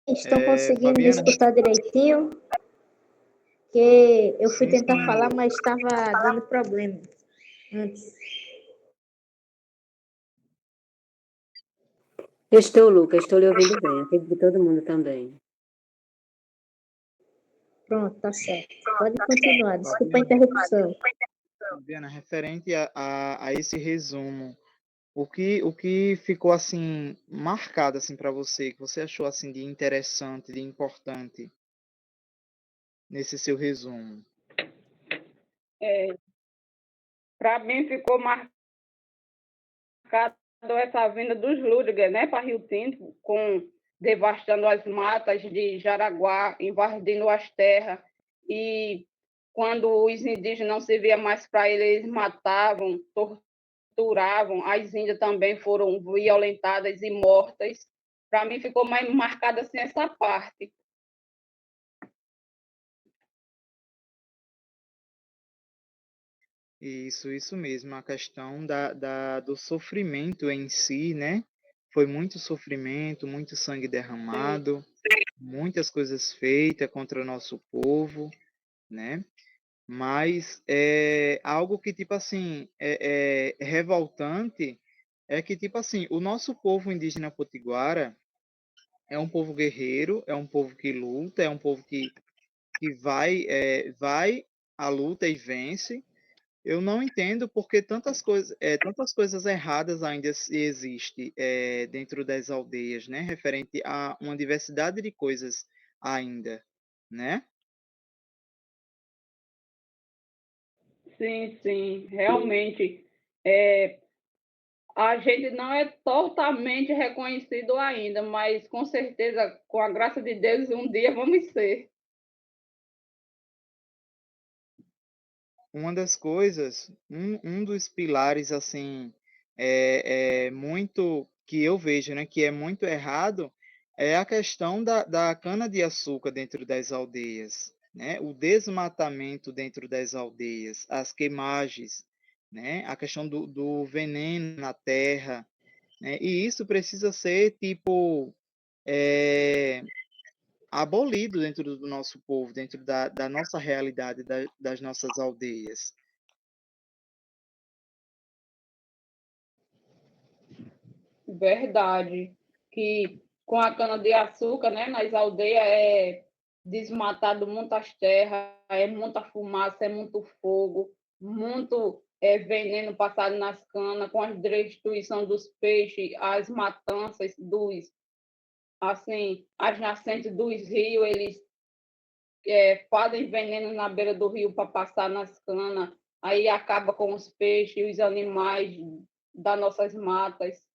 C: Estão conseguindo me
A: Fabiana,
C: escutar direitinho? Que eu fui
A: sim,
C: tentar
A: sim.
C: falar, mas estava dando problema antes.
B: Eu estou, Lucas, estou lhe ouvindo bem. Acredito que todo mundo também.
C: Pronto, tá certo. Pode continuar. Desculpa a
A: Fabiana,
C: interrupção.
A: Fabiana, referente a esse resumo, o que ficou assim marcado assim para você, que você achou assim de interessante, de importante nesse seu resumo?
H: Para mim ficou marcado essa vinda dos Ludiger, né, para Rio Tinto, devastando as matas de Jaraguá, invadindo as terras, e quando os indígenas não se via mais para eles matavam, torturavam, as índias também foram violentadas e mortas. Para mim ficou mais marcada assim essa parte.
A: Isso mesmo, a questão do sofrimento em si, né? Foi muito sofrimento, muito sangue derramado, muitas coisas feitas contra o nosso povo, né? Mas é algo que, tipo assim, é revoltante, é que, tipo assim, o nosso povo indígena potiguara é um povo guerreiro, é um povo que luta, é um povo que vai à luta e vence. Eu não entendo porque tantas coisas erradas ainda existem dentro das aldeias, né? Referente a uma diversidade de coisas ainda, né?
H: Sim, sim, realmente. A gente não é totalmente reconhecido ainda, mas com certeza, com a graça de Deus, um dia vamos ser.
A: Uma das coisas, um dos pilares, assim, muito que eu vejo, né, que é muito errado, é a questão da cana-de-açúcar dentro das aldeias, né? O desmatamento dentro das aldeias, as queimagens, né? A questão do veneno na terra, né? E isso precisa ser, tipo, é, abolido dentro do nosso povo, dentro da nossa realidade, das nossas aldeias.
H: Verdade. Que com a cana-de-açúcar, né, nas aldeias é desmatado muitas terras, é muita fumaça, é muito fogo, muito veneno passado nas canas, com a destruição dos peixes, as matanças dos, assim, as nascentes dos rios, eles fazem veneno na beira do rio para passar nas canas, aí acaba com os peixes e os animais das nossas matas.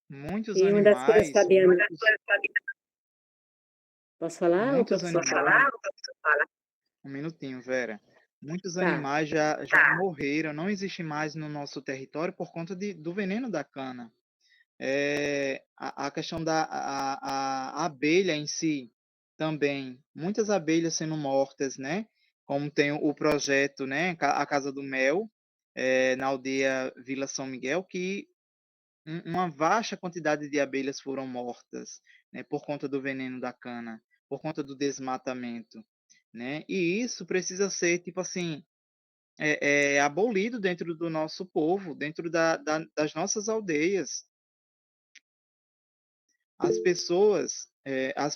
A: Muitos
B: E uma das coisas,
A: animais,
B: Fabiana, posso falar, ou
A: muitos
B: professor?
A: animais, um minutinho, Vera. Muitos
B: Tá.
A: animais já morreram, não existem mais no nosso território por conta do veneno da cana. A questão a abelha em si também, muitas abelhas sendo mortas, né? Como tem o projeto, né? A Casa do Mel, na aldeia Vila São Miguel, que uma vasta quantidade de abelhas foram mortas, né, por conta do veneno da cana, por conta do desmatamento, né? E isso precisa ser, tipo assim, abolido dentro do nosso povo, dentro das nossas aldeias. As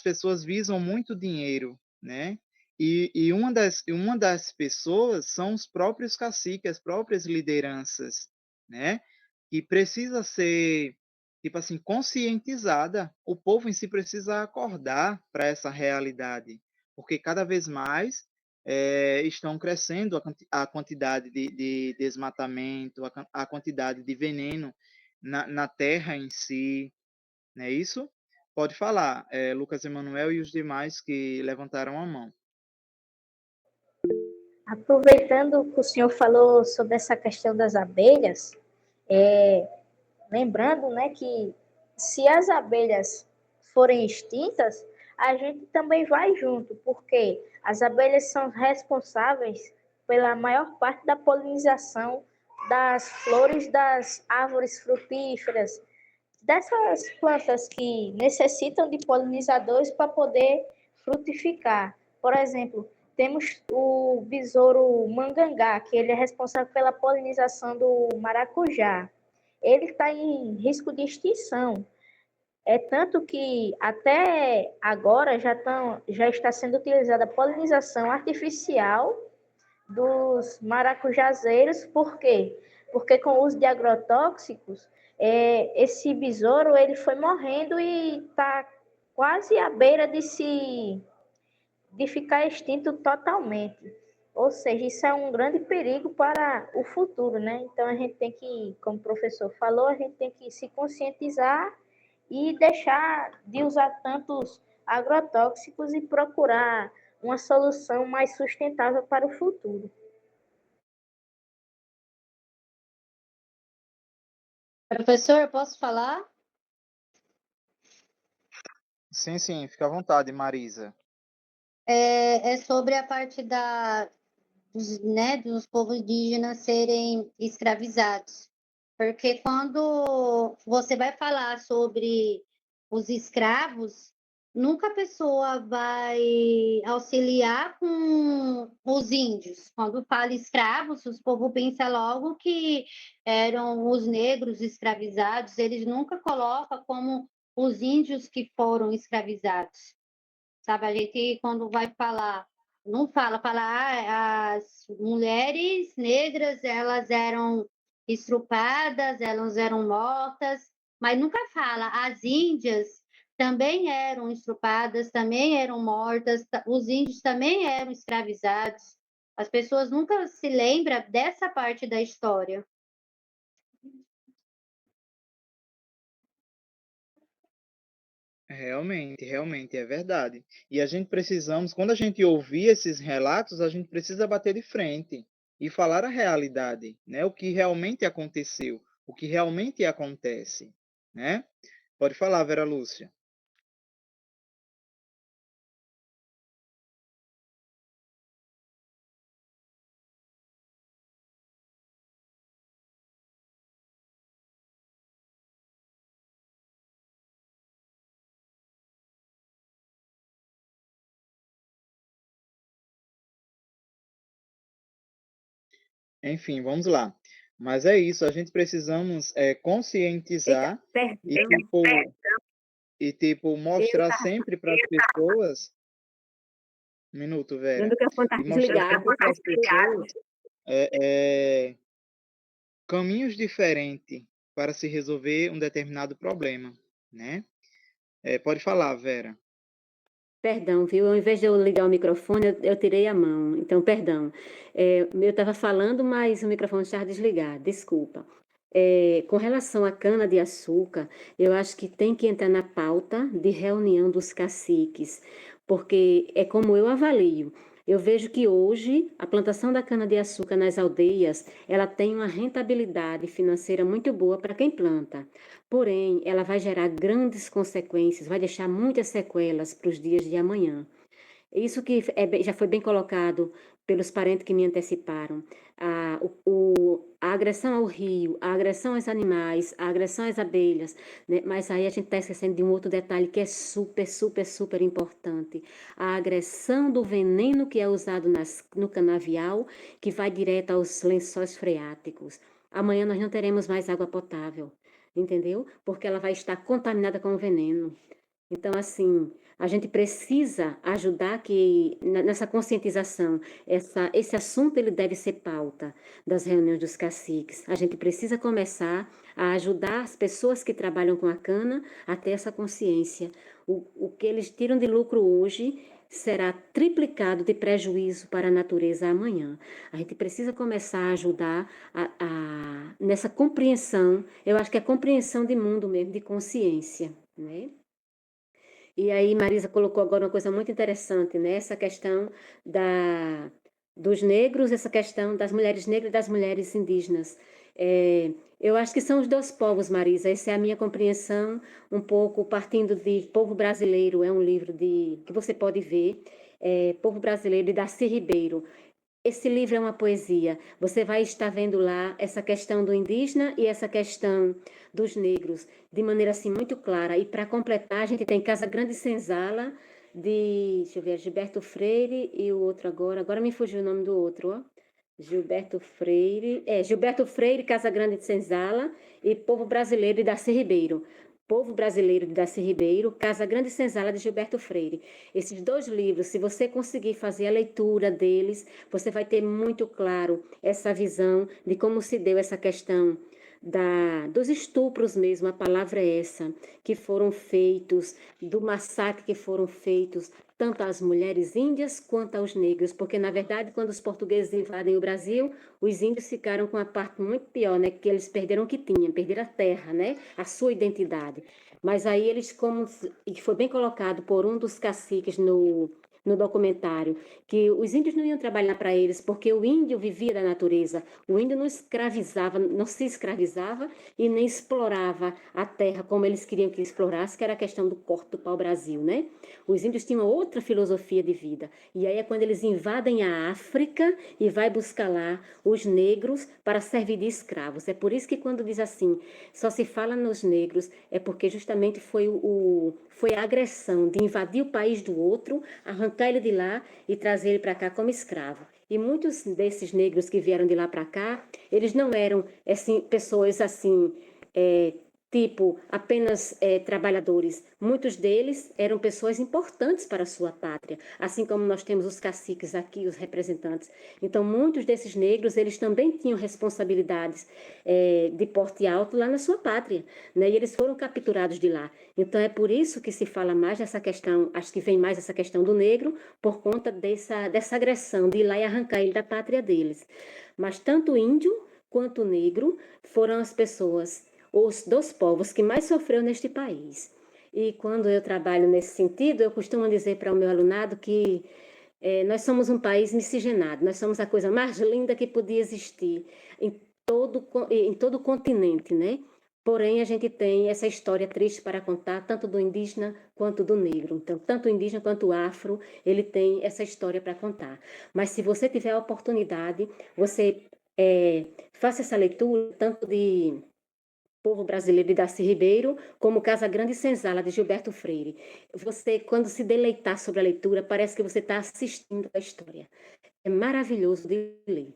A: pessoas visam muito dinheiro, né? E uma das pessoas são os próprios caciques, as próprias lideranças, né? Que precisa ser, tipo assim, conscientizada. O povo em si precisa acordar para essa realidade, porque cada vez mais estão crescendo a quantidade de desmatamento, a quantidade de veneno na terra em si, não é isso? Pode falar, Lucas Emanuel e os demais que levantaram a mão.
C: Aproveitando que o senhor falou sobre essa questão das abelhas, lembrando, né, que se as abelhas forem extintas, a gente também vai junto, porque as abelhas são responsáveis pela maior parte da polinização das flores das árvores frutíferas, dessas plantas que necessitam de polinizadores para poder frutificar. Por exemplo, temos o besouro mangangá, que ele é responsável pela polinização do maracujá. Ele está em risco de extinção. É tanto que até agora já está sendo utilizada a polinização artificial dos maracujazeiros. Por quê? Porque com o uso de agrotóxicos, esse besouro ele foi morrendo e está quase à beira de ficar extinto totalmente. Ou seja, isso é um grande perigo para o futuro, né? Então a gente tem que, como o professor falou, a gente tem que se conscientizar e deixar de usar tantos agrotóxicos e procurar uma solução mais sustentável para o futuro.
F: Professor, posso falar?
A: Sim, fica à vontade, Marisa.
F: É sobre a parte dos povos indígenas serem escravizados. Porque quando você vai falar sobre os escravos, nunca a pessoa vai auxiliar com os índios. Quando fala escravos, os povos pensam logo que eram os negros escravizados, eles nunca colocam como os índios que foram escravizados. Sabe, a gente quando vai falar, não fala, as mulheres negras, elas eram estrupadas, elas eram mortas, mas nunca fala, as índias também eram estrupadas, também eram mortas, os índios também eram escravizados. As pessoas nunca se lembram dessa parte da história.
A: Realmente é verdade. E a gente precisamos, quando a gente ouvir esses relatos, a gente precisa bater de frente e falar a realidade, né? O que realmente aconteceu, o que realmente acontece, né? Pode falar, Vera Lúcia. Enfim, vamos lá. Mas é isso, a gente precisamos conscientizar e mostrar sempre para as pessoas. Um minuto,
B: Meu
A: Vera.
B: microfone está
A: E mostrar
B: desligado.
A: sempre para as pessoas caminhos diferentes para se resolver um determinado problema, né? Pode falar, Vera.
B: Perdão, viu? Ao invés de eu ligar o microfone, eu tirei a mão. Então, perdão. Eu estava falando, mas o microfone estava desligado. Desculpa. Com relação à cana-de-açúcar, eu acho que tem que entrar na pauta de reunião dos caciques, porque é como eu avalio. Eu vejo que hoje a plantação da cana-de-açúcar nas aldeias, ela tem uma rentabilidade financeira muito boa para quem planta. Porém, ela vai gerar grandes consequências, vai deixar muitas sequelas para os dias de amanhã. Isso que já foi bem colocado pelos parentes que me anteciparam. A agressão ao rio, a agressão aos animais, a agressão às abelhas, né? Mas aí a gente está esquecendo de um outro detalhe que é super importante. A agressão do veneno que é usado no canavial, que vai direto aos lençóis freáticos. Amanhã nós não teremos mais água potável, entendeu? Porque ela vai estar contaminada com o veneno. Então, assim, a gente precisa ajudar nessa conscientização, esse assunto ele deve ser pauta das reuniões dos caciques. A gente precisa começar a ajudar as pessoas que trabalham com a cana a ter essa consciência. O que eles tiram de lucro hoje será triplicado de prejuízo para a natureza amanhã. A gente precisa começar a ajudar nessa compreensão, eu acho que é compreensão de mundo mesmo, de consciência, né? E aí, Marisa colocou agora uma coisa muito interessante, né? Essa questão dos negros, essa questão das mulheres negras e das mulheres indígenas. Eu acho que são os dois povos, Marisa. Essa é a minha compreensão, um pouco partindo de Povo Brasileiro, é um livro que você pode ver, Povo Brasileiro, de Darcy Ribeiro. esse livro é uma poesia. Você vai estar vendo lá essa questão do indígena e essa questão dos negros, de maneira assim muito clara. E para completar, a gente tem Casa Grande Senzala, deixa eu ver, Gilberto Freire e o outro agora me fugiu o nome do outro, ó. Gilberto Freire, Casa Grande de Senzala e Povo Brasileiro de Darcy Ribeiro. Povo Brasileiro de Darcy Ribeiro, Casa Grande Senzala de Gilberto Freire. Esses 2 livros, se você conseguir fazer a leitura deles, você vai ter muito claro essa visão de como se deu essa questão dos estupros mesmo, a palavra é essa, que foram feitos, do massacre que foram feitos, tanto às mulheres índias quanto aos negros, porque, na verdade, quando os portugueses invadem o Brasil, os índios ficaram com a parte muito pior, né, que eles perderam o que tinham, perderam a terra, né, a sua identidade. Mas aí eles, e foi bem colocado por um dos caciques no documentário, que os índios não iam trabalhar para eles, porque o índio vivia da natureza, o índio não se escravizava e nem explorava a terra como eles queriam que explorasse, que era a questão do corte do pau-brasil, né? Os índios tinham outra filosofia de vida, e aí é quando eles invadem a África e vai buscar lá os negros para servir de escravos. É por isso que quando diz assim, só se fala nos negros, é porque justamente foi a agressão de invadir o país do outro, arrancar ele de lá e trazer ele para cá como escravo. E muitos desses negros que vieram de lá para cá, eles não eram assim, pessoas assim, tipo, apenas trabalhadores. Muitos deles eram pessoas importantes para a sua pátria, assim como nós temos os caciques aqui, os representantes. Então, muitos desses negros, eles também tinham responsabilidades de porte alto lá na sua pátria, né? E eles foram capturados de lá. Então, é por isso que se fala mais dessa questão, acho que vem mais essa questão do negro, por conta dessa agressão, de ir lá e arrancar ele da pátria deles. Mas tanto o índio quanto o negro foram as pessoas, os 2 povos que mais sofreu neste país. E quando eu trabalho nesse sentido, eu costumo dizer para o meu alunado que nós somos um país miscigenado, nós somos a coisa mais linda que podia existir em todo o continente, né? Porém, a gente tem essa história triste para contar, tanto do indígena quanto do negro. Então, tanto o indígena quanto o afro, ele tem essa história para contar. Mas se você tiver a oportunidade, você faça essa leitura, tanto de Povo Brasileiro de Darcy Ribeiro, como Casa Grande Senzala, de Gilberto Freire. Você, quando se deleitar sobre a leitura, parece que você está assistindo a história. É maravilhoso de ler.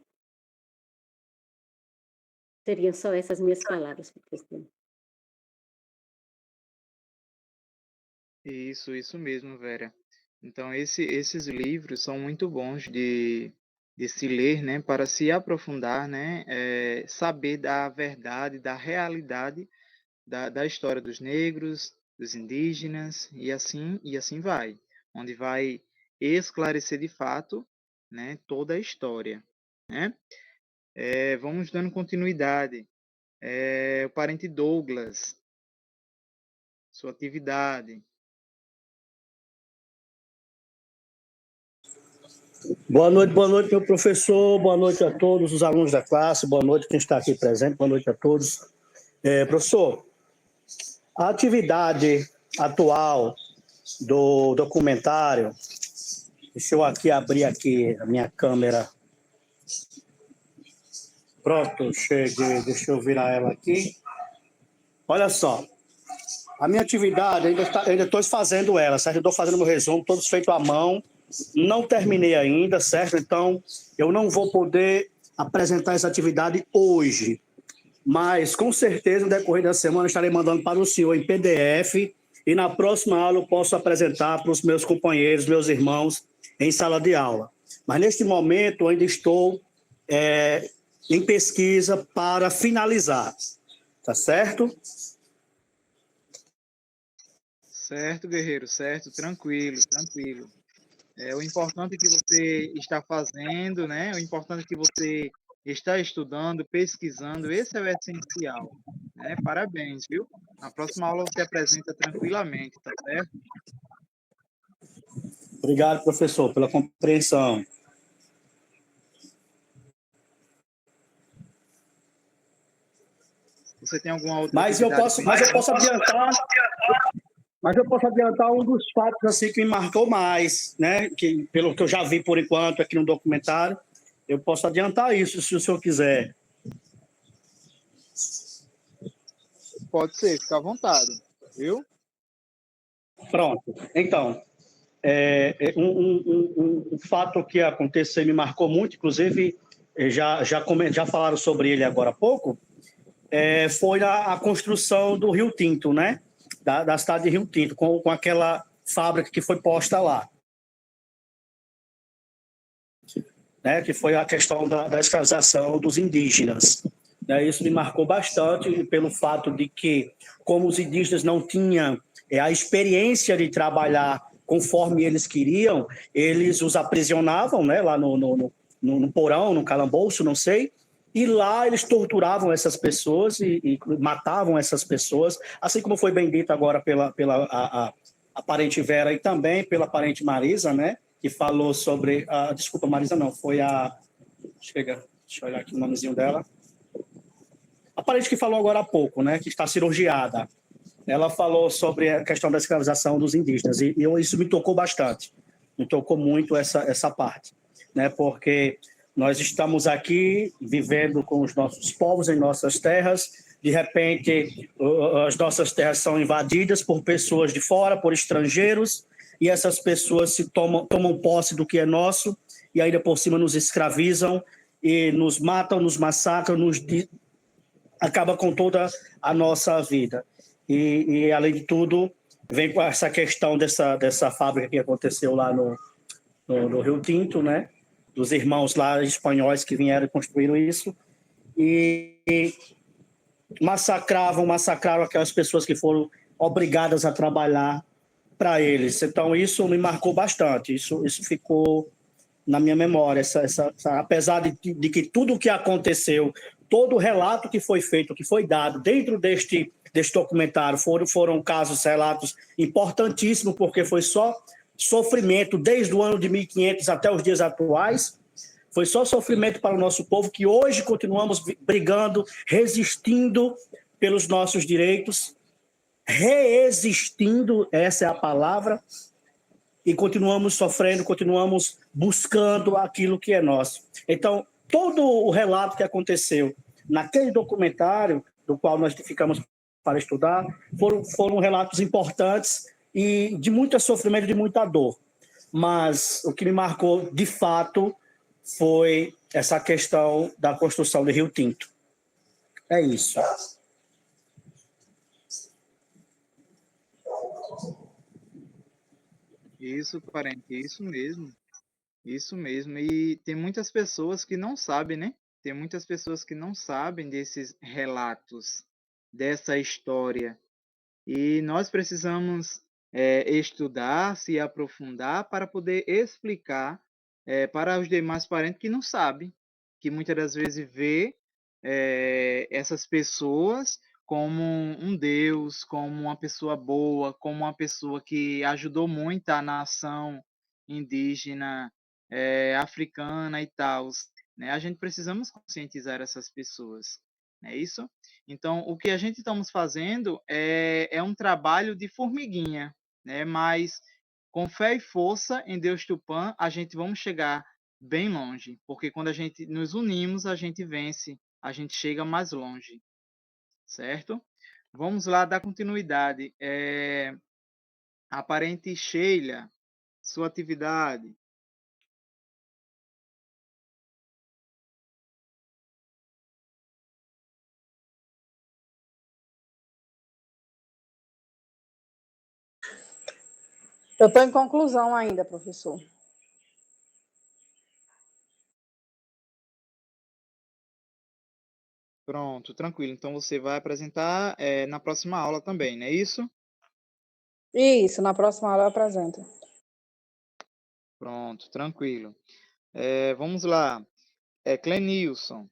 B: Seriam só essas minhas palavras, professor.
A: Isso mesmo, Vera. Então, esses livros são muito bons de se ler, né, para se aprofundar, né, saber da verdade, da realidade da história dos negros, dos indígenas, e assim vai, onde vai esclarecer de fato, né, toda a história, né? Vamos dando continuidade. O parente Douglas, sua atividade.
G: Boa noite, meu professor, boa noite a todos os alunos da classe, boa noite quem está aqui presente, boa noite a todos. Professor, a atividade atual do documentário, deixa eu abrir aqui a minha câmera. Pronto, cheguei, deixa eu virar ela aqui. Olha só, a minha atividade, ainda estou fazendo ela, certo? Eu estou fazendo meu resumo, todos feito à mão, não terminei ainda, certo? Então, eu não vou poder apresentar essa atividade hoje, mas com certeza no decorrer da semana estarei mandando para o senhor em PDF e na próxima aula eu posso apresentar para os meus companheiros, meus irmãos, em sala de aula. Mas neste momento eu ainda estou em pesquisa para finalizar, tá certo?
A: Certo, guerreiro, certo, tranquilo. O importante que você está fazendo, né? O importante que você está estudando, pesquisando, esse é o essencial, né? Parabéns, viu? Na próxima aula você apresenta tranquilamente, tá certo?
G: Obrigado, professor, pela compreensão.
A: Você tem alguma outra
G: Mas eu posso adiantar um dos fatos assim que me marcou mais, né? Que pelo que eu já vi por enquanto aqui no documentário, Eu posso adiantar isso, se o senhor quiser.
A: Pode ser, fica à vontade, viu?
G: Pronto. Então, um fato que aconteceu e me marcou muito, inclusive já falaram sobre ele agora há pouco, foi a construção do Rio Tinto, né? Da cidade de Rio Tinto, com aquela fábrica que foi posta lá. Né? Que foi a questão da escravização dos indígenas. Né? Isso me marcou bastante pelo fato de que, como os indígenas não tinham a experiência de trabalhar conforme eles queriam, eles os aprisionavam, né? Lá no porão, no calabouço, não sei, e lá eles torturavam essas pessoas e matavam essas pessoas, assim como foi bem dito agora pela a parente Vera e também pela parente Marisa, né? Que falou sobre... desculpa, Marisa não, foi a... Deixa eu olhar aqui o nomezinho dela. A parente que falou agora há pouco, né? Que está cirurgiada. Ela falou sobre a questão da escravização dos indígenas e isso me tocou bastante. Me tocou muito essa parte, né? Porque nós estamos aqui vivendo com os nossos povos em nossas terras. De repente, as nossas terras são invadidas por pessoas de fora, por estrangeiros, e essas pessoas tomam posse do que é nosso, e ainda por cima nos escravizam, e nos matam, nos massacram, acaba com toda a nossa vida. E além de tudo, vem com essa questão dessa fábrica que aconteceu lá no Rio Tinto, né? Dos irmãos lá espanhóis que vieram e construíram isso, e massacraram aquelas pessoas que foram obrigadas a trabalhar para eles. Então, isso me marcou bastante, isso ficou na minha memória, apesar de que tudo o que aconteceu, todo o relato que foi feito, que foi dado dentro deste documentário, foram relatos importantíssimos, porque foi só sofrimento desde o ano de 1500 até os dias atuais, foi só sofrimento para o nosso povo, que hoje continuamos brigando, resistindo pelos nossos direitos, reexistindo, essa é a palavra, e continuamos sofrendo, continuamos buscando aquilo que é nosso. Então, todo o relato que aconteceu naquele documentário, do qual nós ficamos para estudar, foram relatos importantes e de muito sofrimento, de muita dor. Mas o que me marcou, de fato, foi essa questão da construção do Rio Tinto. É isso.
A: Isso, parente, isso mesmo. Isso mesmo. E tem muitas pessoas que não sabem, né? Tem muitas pessoas que não sabem desses relatos, dessa história. E nós precisamos estudar, se aprofundar para poder explicar para os demais parentes que não sabem, que muitas das vezes vê essas pessoas como um Deus, como uma pessoa boa, como uma pessoa que ajudou muito a nação indígena, africana e tal. Né? A gente precisamos conscientizar essas pessoas, não é isso? Então, o que a gente estamos fazendo é um trabalho de formiguinha, né? Mas com fé e força em Deus Tupã, a gente vamos chegar bem longe, porque quando a gente nos unimos, a gente vence, a gente chega mais longe, certo? Vamos lá dar continuidade. A parente Sheila, sua atividade.
I: Eu estou em conclusão ainda, professor.
A: Pronto, tranquilo. Então você vai apresentar na próxima aula também, não é isso?
I: Isso, na próxima aula eu apresento.
A: Pronto, tranquilo. Vamos lá. Clenilson.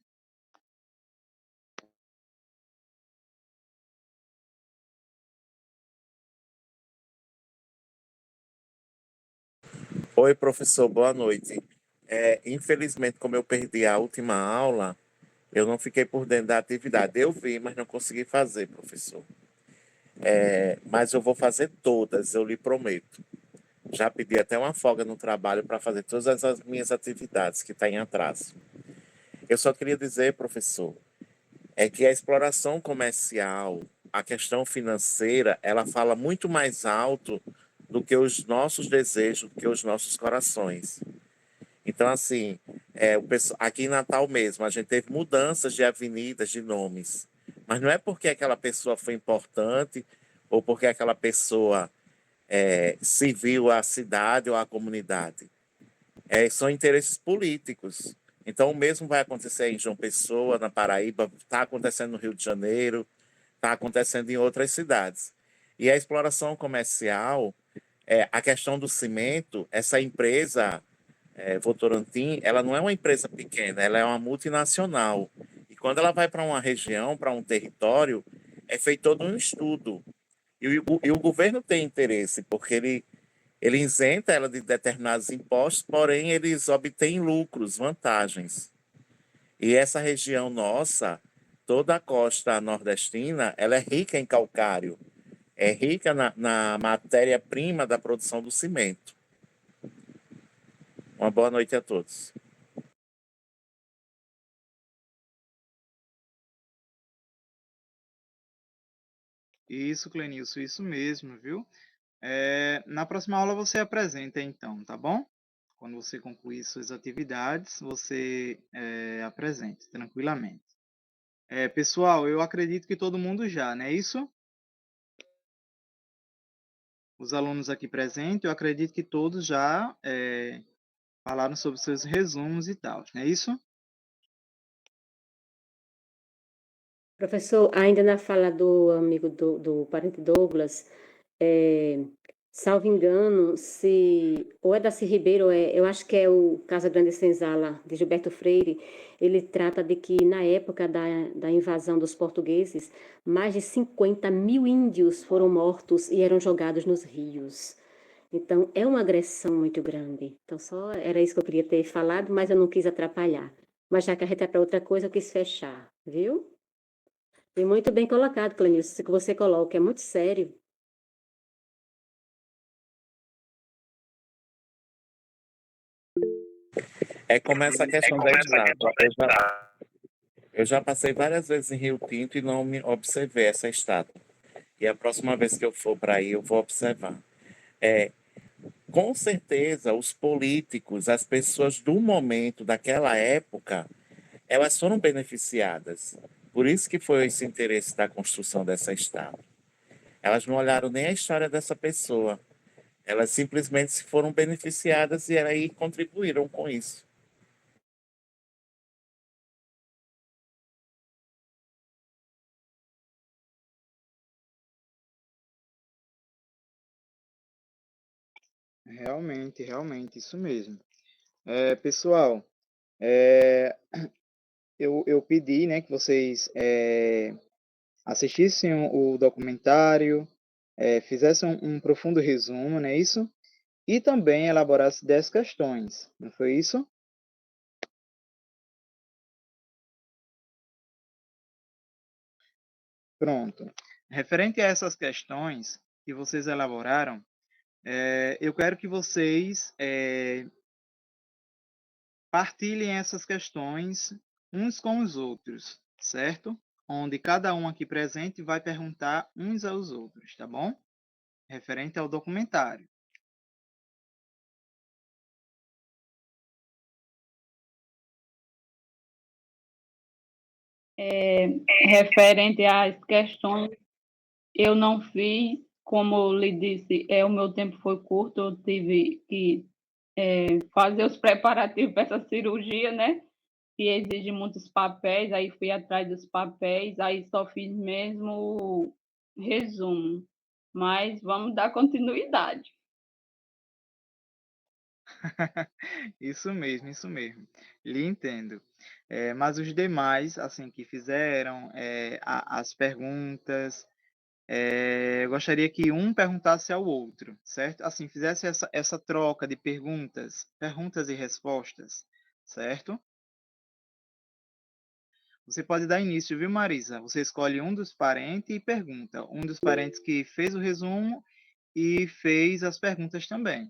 J: Oi, professor, boa noite. Infelizmente, como eu perdi a última aula, eu não fiquei por dentro da atividade. Eu vi, mas não consegui fazer, professor. Mas eu vou fazer todas, eu lhe prometo. já pedi até uma folga no trabalho para fazer todas as minhas atividades que estão em atraso. Eu só queria dizer, professor, é que a exploração comercial, a questão financeira, ela fala muito mais alto do que os nossos desejos, do que os nossos corações. Então, assim, aqui em Natal mesmo, a gente teve mudanças de avenidas, de nomes. Mas não é porque aquela pessoa foi importante ou porque aquela pessoa serviu à cidade ou à comunidade. São interesses políticos. Então, o mesmo vai acontecer em João Pessoa, na Paraíba, está acontecendo no Rio de Janeiro, está acontecendo em outras cidades. E a exploração comercial, a questão do cimento, essa empresa, Votorantim, ela não é uma empresa pequena, ela é uma multinacional. E quando ela vai para uma região, para um território, é feito todo um estudo. E o governo tem interesse, porque ele isenta ela de determinados impostos, porém eles obtêm lucros, vantagens. E essa região nossa, toda a costa nordestina, ela é rica em calcário, é rica na matéria-prima da produção do cimento. Uma boa noite a todos.
A: Isso, Clenilson, isso mesmo, viu? Na próxima aula você apresenta, então, tá bom? Quando você concluir suas atividades, você apresente tranquilamente. Pessoal, eu acredito que todo mundo já, não é isso? Os alunos aqui presentes, eu acredito que todos já falaram sobre seus resumos e tal, não é isso?
B: Professor, ainda na fala do amigo do parente Douglas, salvo engano, ou é Darcy Ribeiro, eu acho que é o Casa Grande Senzala, de Gilberto Freire, ele trata de que na época da invasão dos portugueses, mais de 50 mil índios foram mortos e eram jogados nos rios. Então, é uma agressão muito grande. Então, só era isso que eu queria ter falado, mas eu não quis atrapalhar. Mas já que a gente é para outra coisa, eu quis fechar, viu? E muito bem colocado, Clenilson, isso que você coloca, é muito sério.
J: Como essa questão da estátua. Eu já passei várias vezes em Rio Tinto e não me observei essa estátua. E a próxima vez que eu for para aí, eu vou observar. Com certeza, os políticos, as pessoas do momento, daquela época, elas foram beneficiadas. Por isso que foi esse interesse da construção dessa estátua. Elas não olharam nem a história dessa pessoa. Elas simplesmente foram beneficiadas e aí contribuíram com isso.
A: Realmente, isso mesmo. Pessoal, eu pedi, né, que vocês assistissem o documentário, fizessem um profundo resumo, não é isso? E também elaborassem 10 questões, não foi isso? Pronto. Referente a essas questões que vocês elaboraram, eu quero que vocês partilhem essas questões uns com os outros, certo? Onde cada um aqui presente vai perguntar uns aos outros, tá bom? Referente ao documentário.
H: Referente às questões, eu não fiz, como eu lhe disse, o meu tempo foi curto, eu tive que fazer os preparativos para essa cirurgia, né? Que exige muitos papéis, aí fui atrás dos papéis, aí só fiz mesmo o resumo. Mas vamos dar continuidade.
A: Isso mesmo. Lhe entendo. Mas os demais, assim, que fizeram as perguntas, eu gostaria que um perguntasse ao outro, certo? Assim, fizesse essa troca de perguntas e respostas, certo? Você pode dar início, viu, Marisa? Você escolhe um dos parentes e pergunta. Um dos parentes que fez o resumo e fez as perguntas também.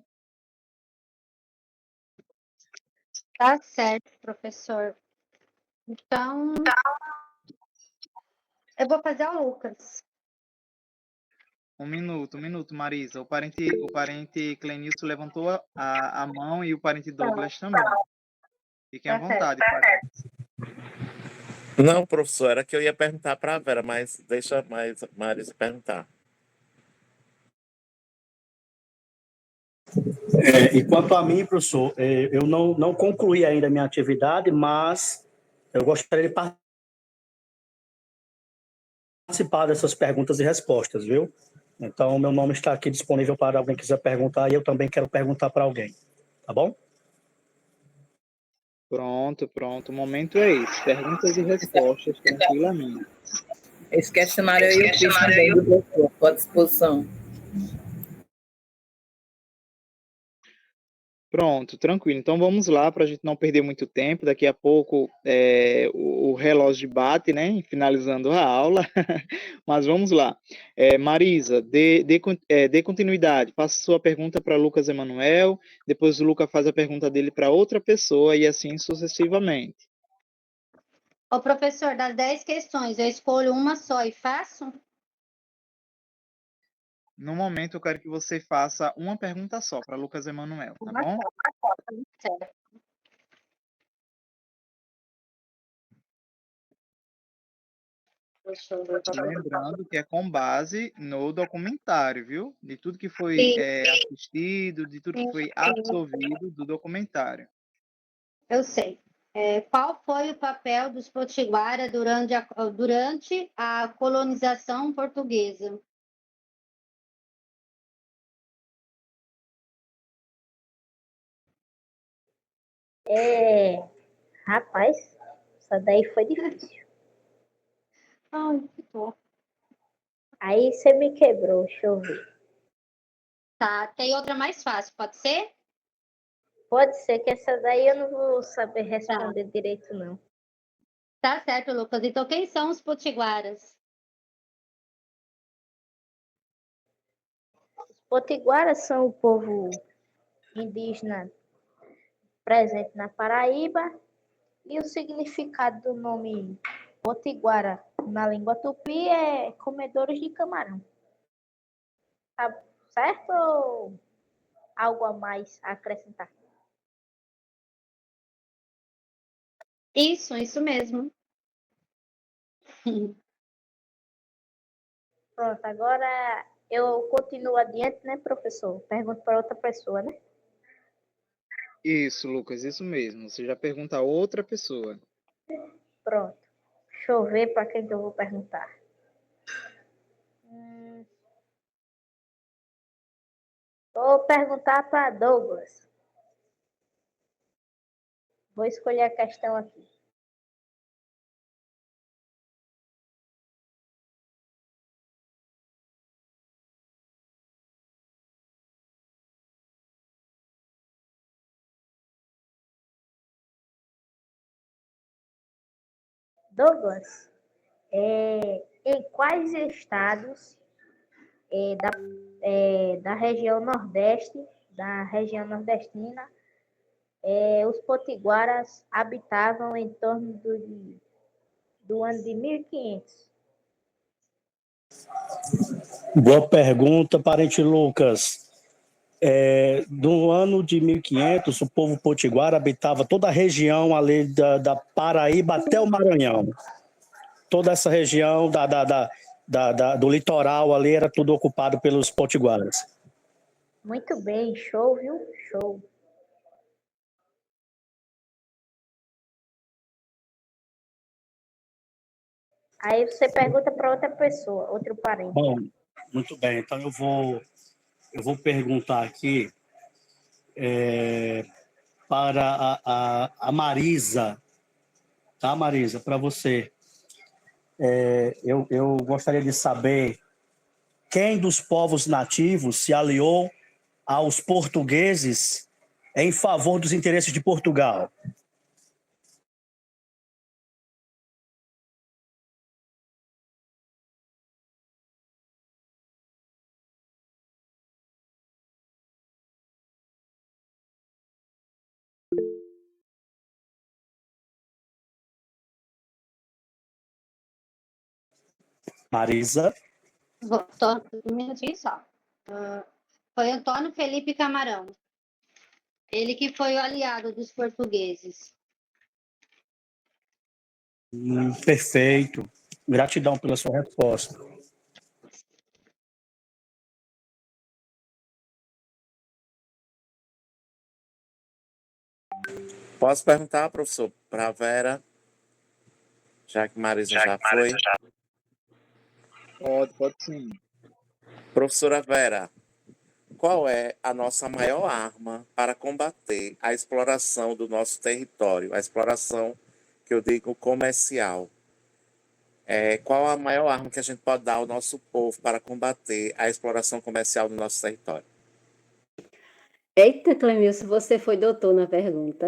F: Tá certo, professor. Então, eu vou fazer a Lucas.
A: Um minuto, Marisa. O parente Clenilson levantou a mão e o parente Douglas também. Fiquem à
F: Tá certo.
A: vontade, parentes.
J: Não, professor, era que eu ia perguntar para a Vera, mas deixa mais Marisa perguntar.
G: E quanto a mim, professor, eu não concluí ainda a minha atividade, mas eu gostaria de participar dessas perguntas e respostas, viu? Então, meu nome está aqui disponível para alguém que quiser perguntar e eu também quero perguntar para alguém, tá bom?
A: Pronto. O momento é esse. Perguntas e respostas tranquilamente.
D: Esse questionário aí eu fiz também do professor, à disposição.
A: Pronto, tranquilo. Então vamos lá para a gente não perder muito tempo. Daqui a pouco o relógio bate, né? Finalizando a aula. Mas vamos lá. Marisa, dê continuidade. Faça sua pergunta para Lucas Emanuel. Depois o Lucas faz a pergunta dele para outra pessoa e assim sucessivamente.
F: Ô, professor, das 10 questões, eu escolho uma só e faço?
A: No momento, eu quero que você faça uma pergunta só para Lucas Emanuel, tá bom?
F: Certo. Deixa eu ver.
A: Lembrando que é com base no documentário, viu? De tudo que foi
F: Sim,
A: assistido, de tudo que foi
F: sim.
A: absorvido do documentário.
F: Eu sei. Qual foi o papel dos potiguara durante a colonização portuguesa?
C: Rapaz, essa daí foi difícil.
F: Ai, que dor.
C: Aí você me quebrou, deixa eu ver.
F: Tá, tem outra mais fácil, pode ser?
C: Pode ser que essa daí eu não vou saber
F: Tá.
C: responder direito, não.
F: Tá certo, Lucas. Então, quem são os potiguaras?
C: Os potiguaras são o povo indígena presente na Paraíba e o significado do nome potiguara na língua tupi é comedores de camarão. Tá certo ou algo a mais a acrescentar?
F: Isso mesmo.
C: Pronto, agora eu continuo adiante, né, professor? Pergunto para outra pessoa, né?
A: Isso, Lucas, isso mesmo. Você já pergunta a outra pessoa.
C: Pronto. Deixa eu ver para quem que eu vou perguntar. Vou perguntar para Douglas. Vou escolher a questão aqui. Douglas, em quais estados da região Nordeste, da região nordestina, os potiguaras habitavam em torno do ano de 1500?
G: Boa pergunta, parente Lucas. No ano de 1500, o povo potiguar habitava toda a região ali da Paraíba até o Maranhão. Toda essa região do litoral ali era tudo ocupado pelos potiguaras.
C: Muito bem, show, viu? Show. Aí você pergunta para outra pessoa, outro parente.
G: Bom, muito bem. Então eu vou perguntar aqui para a Marisa, tá, Marisa? Para você. Eu gostaria de saber quem dos povos nativos se aliou aos portugueses em favor dos interesses de Portugal. Marisa.
F: Um minutinho só. Foi Antônio Felipe Camarão. Ele que foi o aliado dos portugueses.
G: Perfeito. Gratidão pela sua resposta.
J: Posso perguntar, professor, para a Vera, já que Marisa já foi?
A: Pode sim.
J: Professora Vera, qual é a nossa maior arma para combater a exploração do nosso território? A exploração, que eu digo, comercial. Qual a maior arma que a gente pode dar ao nosso povo para combater a exploração comercial do nosso território?
B: Eita, Clemilson, você foi doutor na pergunta.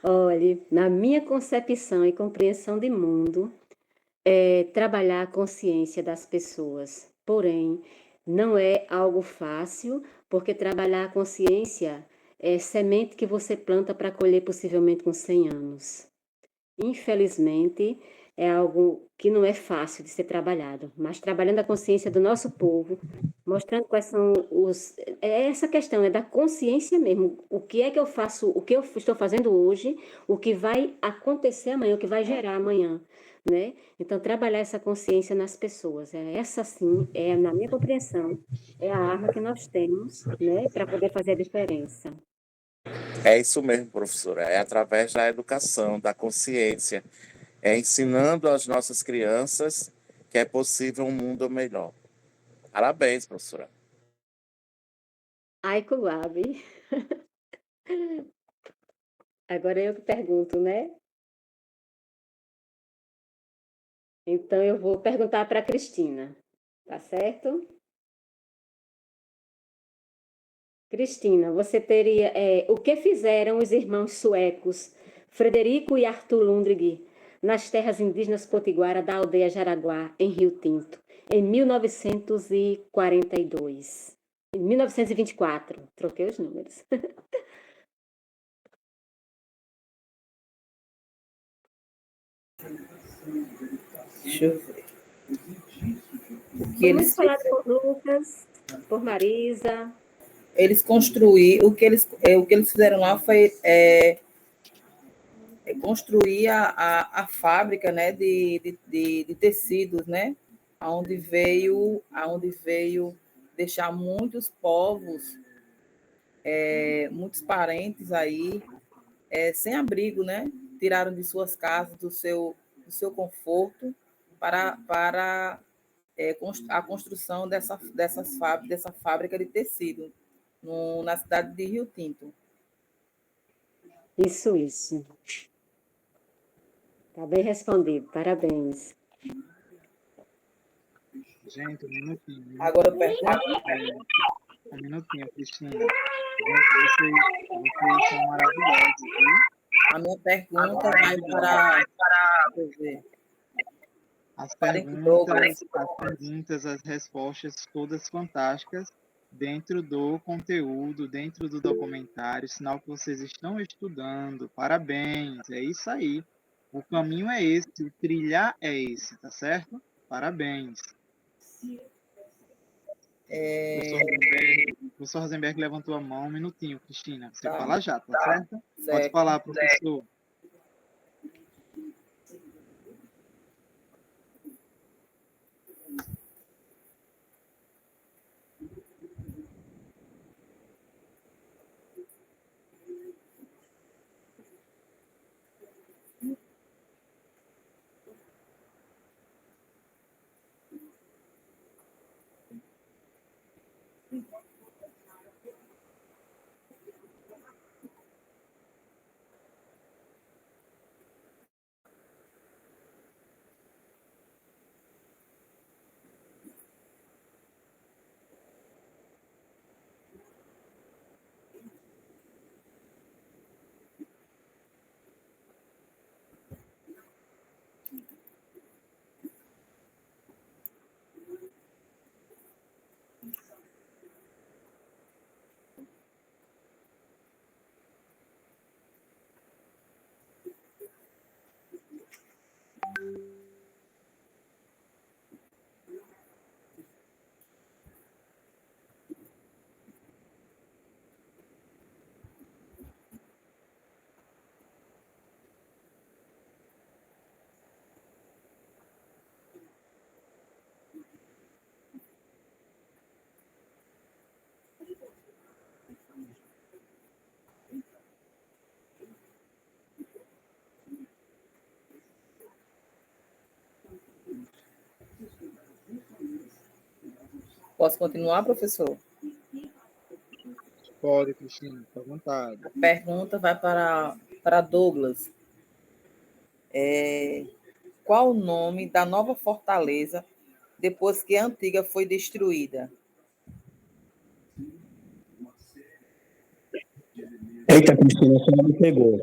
B: Olhe, na minha concepção e compreensão de mundo, é trabalhar a consciência das pessoas. Porém, não é algo fácil, porque trabalhar a consciência é semente que você planta para colher possivelmente com 100 anos. Infelizmente, é algo que não é fácil de ser trabalhado, mas trabalhando a consciência do nosso povo, mostrando quais são os... É essa questão, é da consciência mesmo. O que é que eu faço, o que eu estou fazendo hoje, o que vai acontecer amanhã, o que vai gerar amanhã, né? Então, trabalhar essa consciência nas pessoas. Essa, sim, na minha compreensão, é a arma que nós temos, né, para poder fazer a diferença.
J: É isso mesmo, professora. É através da educação, da consciência, ensinando às nossas crianças que é possível um mundo melhor. Parabéns, professora.
B: Ai, Kuabi. Agora eu que pergunto, né? Então eu vou perguntar para a Cristina, tá certo? Cristina, você teria... o que fizeram os irmãos suecos Frederico e Arthur Lundgren nas terras indígenas potiguara da aldeia Jaraguá, em Rio Tinto, em 1942? Em 1924, troquei os números.
D: Deixa eu ver.
B: Foi muito falado por Lucas, por Marisa.
D: Eles construíram, o que eles fizeram lá foi construir a fábrica, né, de tecidos, né, aonde veio deixar muitos povos, muitos parentes aí sem abrigo, né, tiraram de suas casas, do seu conforto para a construção dessa fábrica de tecido na cidade de Rio Tinto.
B: Isso. Tá bem respondido, parabéns.
A: Gente, um minutinho.
D: Agora eu pergunto.
A: Um minutinho, Cristina. Gente, vocês são maravilhosos, viu?
D: A minha pergunta vai para... Deixa eu ver.
A: As perguntas, as respostas, todas fantásticas, dentro do conteúdo, dentro do documentário, sinal que vocês estão estudando. Parabéns, é isso aí. O caminho é esse, o trilhar é esse, tá certo? Parabéns. O professor Rosenberg levantou a mão, um minutinho, Cristina. Você fala já, tá certo? Pode falar, professor.
D: Posso continuar, professor?
A: Pode, Cristina, fica à vontade.
D: A pergunta vai para Douglas. Qual o nome da nova fortaleza depois que a antiga foi destruída?
G: Eita, Cristina, você não me pegou.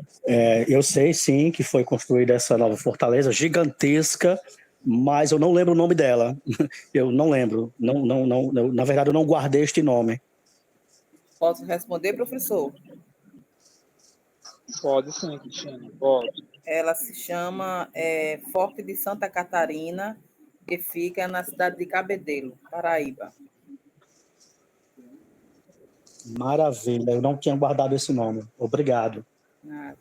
G: Eu sei, sim, que foi construída essa nova fortaleza gigantesca, mas eu não lembro o nome dela. Eu não lembro. Na verdade, eu não guardei este nome.
D: Posso responder, professor?
A: Pode sim, Cristina, pode.
D: Ela se chama Forte de Santa Catarina, que fica na cidade de Cabedelo, Paraíba.
G: Maravilha, eu não tinha guardado esse nome. Obrigado.
D: Nada.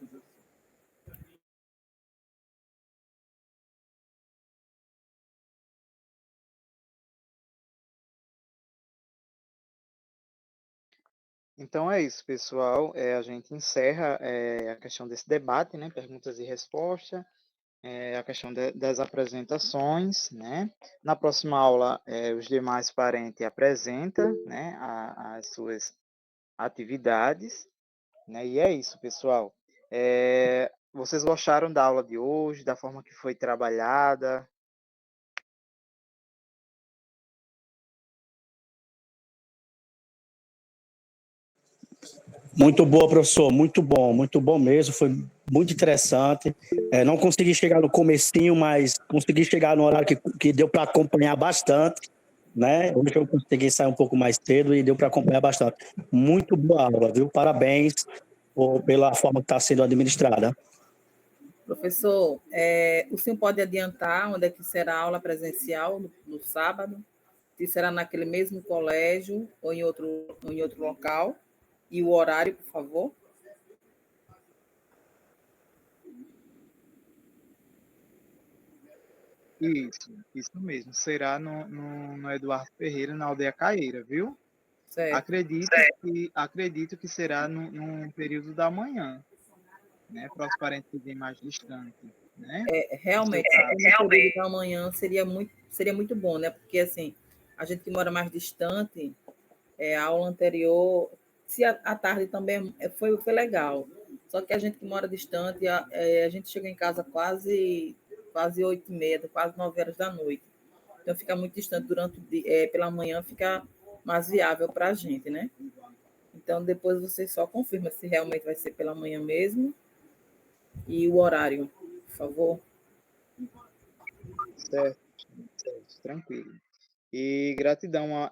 A: Então é isso, pessoal. A gente encerra a questão desse debate, né? Perguntas e respostas, a questão das apresentações, né? Na próxima aula, os demais parentes apresentam, né? As suas atividades, né? E é isso, pessoal. Vocês gostaram da aula de hoje, da forma que foi trabalhada?
G: Muito boa, professor, muito bom mesmo, foi muito interessante. Não consegui chegar no comecinho, mas consegui chegar no horário que deu para acompanhar bastante, né? Hoje eu consegui sair um pouco mais cedo e deu para acompanhar bastante. Muito boa aula, viu? Parabéns pela forma que está sendo administrada.
D: Professor, o senhor pode adiantar onde é que será a aula presencial no sábado? Se será naquele mesmo colégio ou em outro local? E o horário, por favor?
A: Isso mesmo. Será no Eduardo Ferreira, na Aldeia Caeira, viu?
D: Certo.
A: Acredito que será num período da manhã, né? Para os parentes que vêm mais distantes, né?
D: Realmente, no período da manhã seria muito bom, né? Porque, assim, a gente que mora mais distante, a aula anterior, se à tarde também foi legal. Só que a gente que mora distante, a gente chega em casa quase 8h30, quase 9 horas da noite. Então, fica muito distante durante pela manhã, fica mais viável para a gente, né? Então, depois você só confirma se realmente vai ser pela manhã mesmo e o horário, por favor.
A: Certo, tranquilo. E gratidão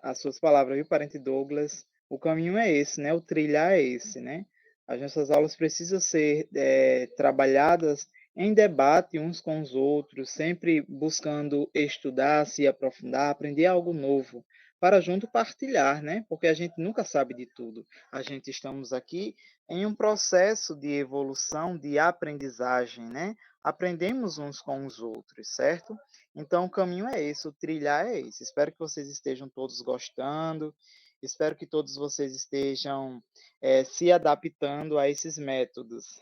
A: às suas palavras, viu, parente Douglas? O caminho é esse, né? O trilhar é esse, né? As nossas aulas precisam ser trabalhadas em debate uns com os outros, sempre buscando estudar, se aprofundar, aprender algo novo, para junto partilhar, né? Porque a gente nunca sabe de tudo. A gente estamos aqui em um processo de evolução, de aprendizagem, né? Aprendemos uns com os outros, certo? Então, o caminho é esse, o trilhar é esse. Espero que vocês estejam todos gostando, espero que todos vocês estejam se adaptando a esses métodos.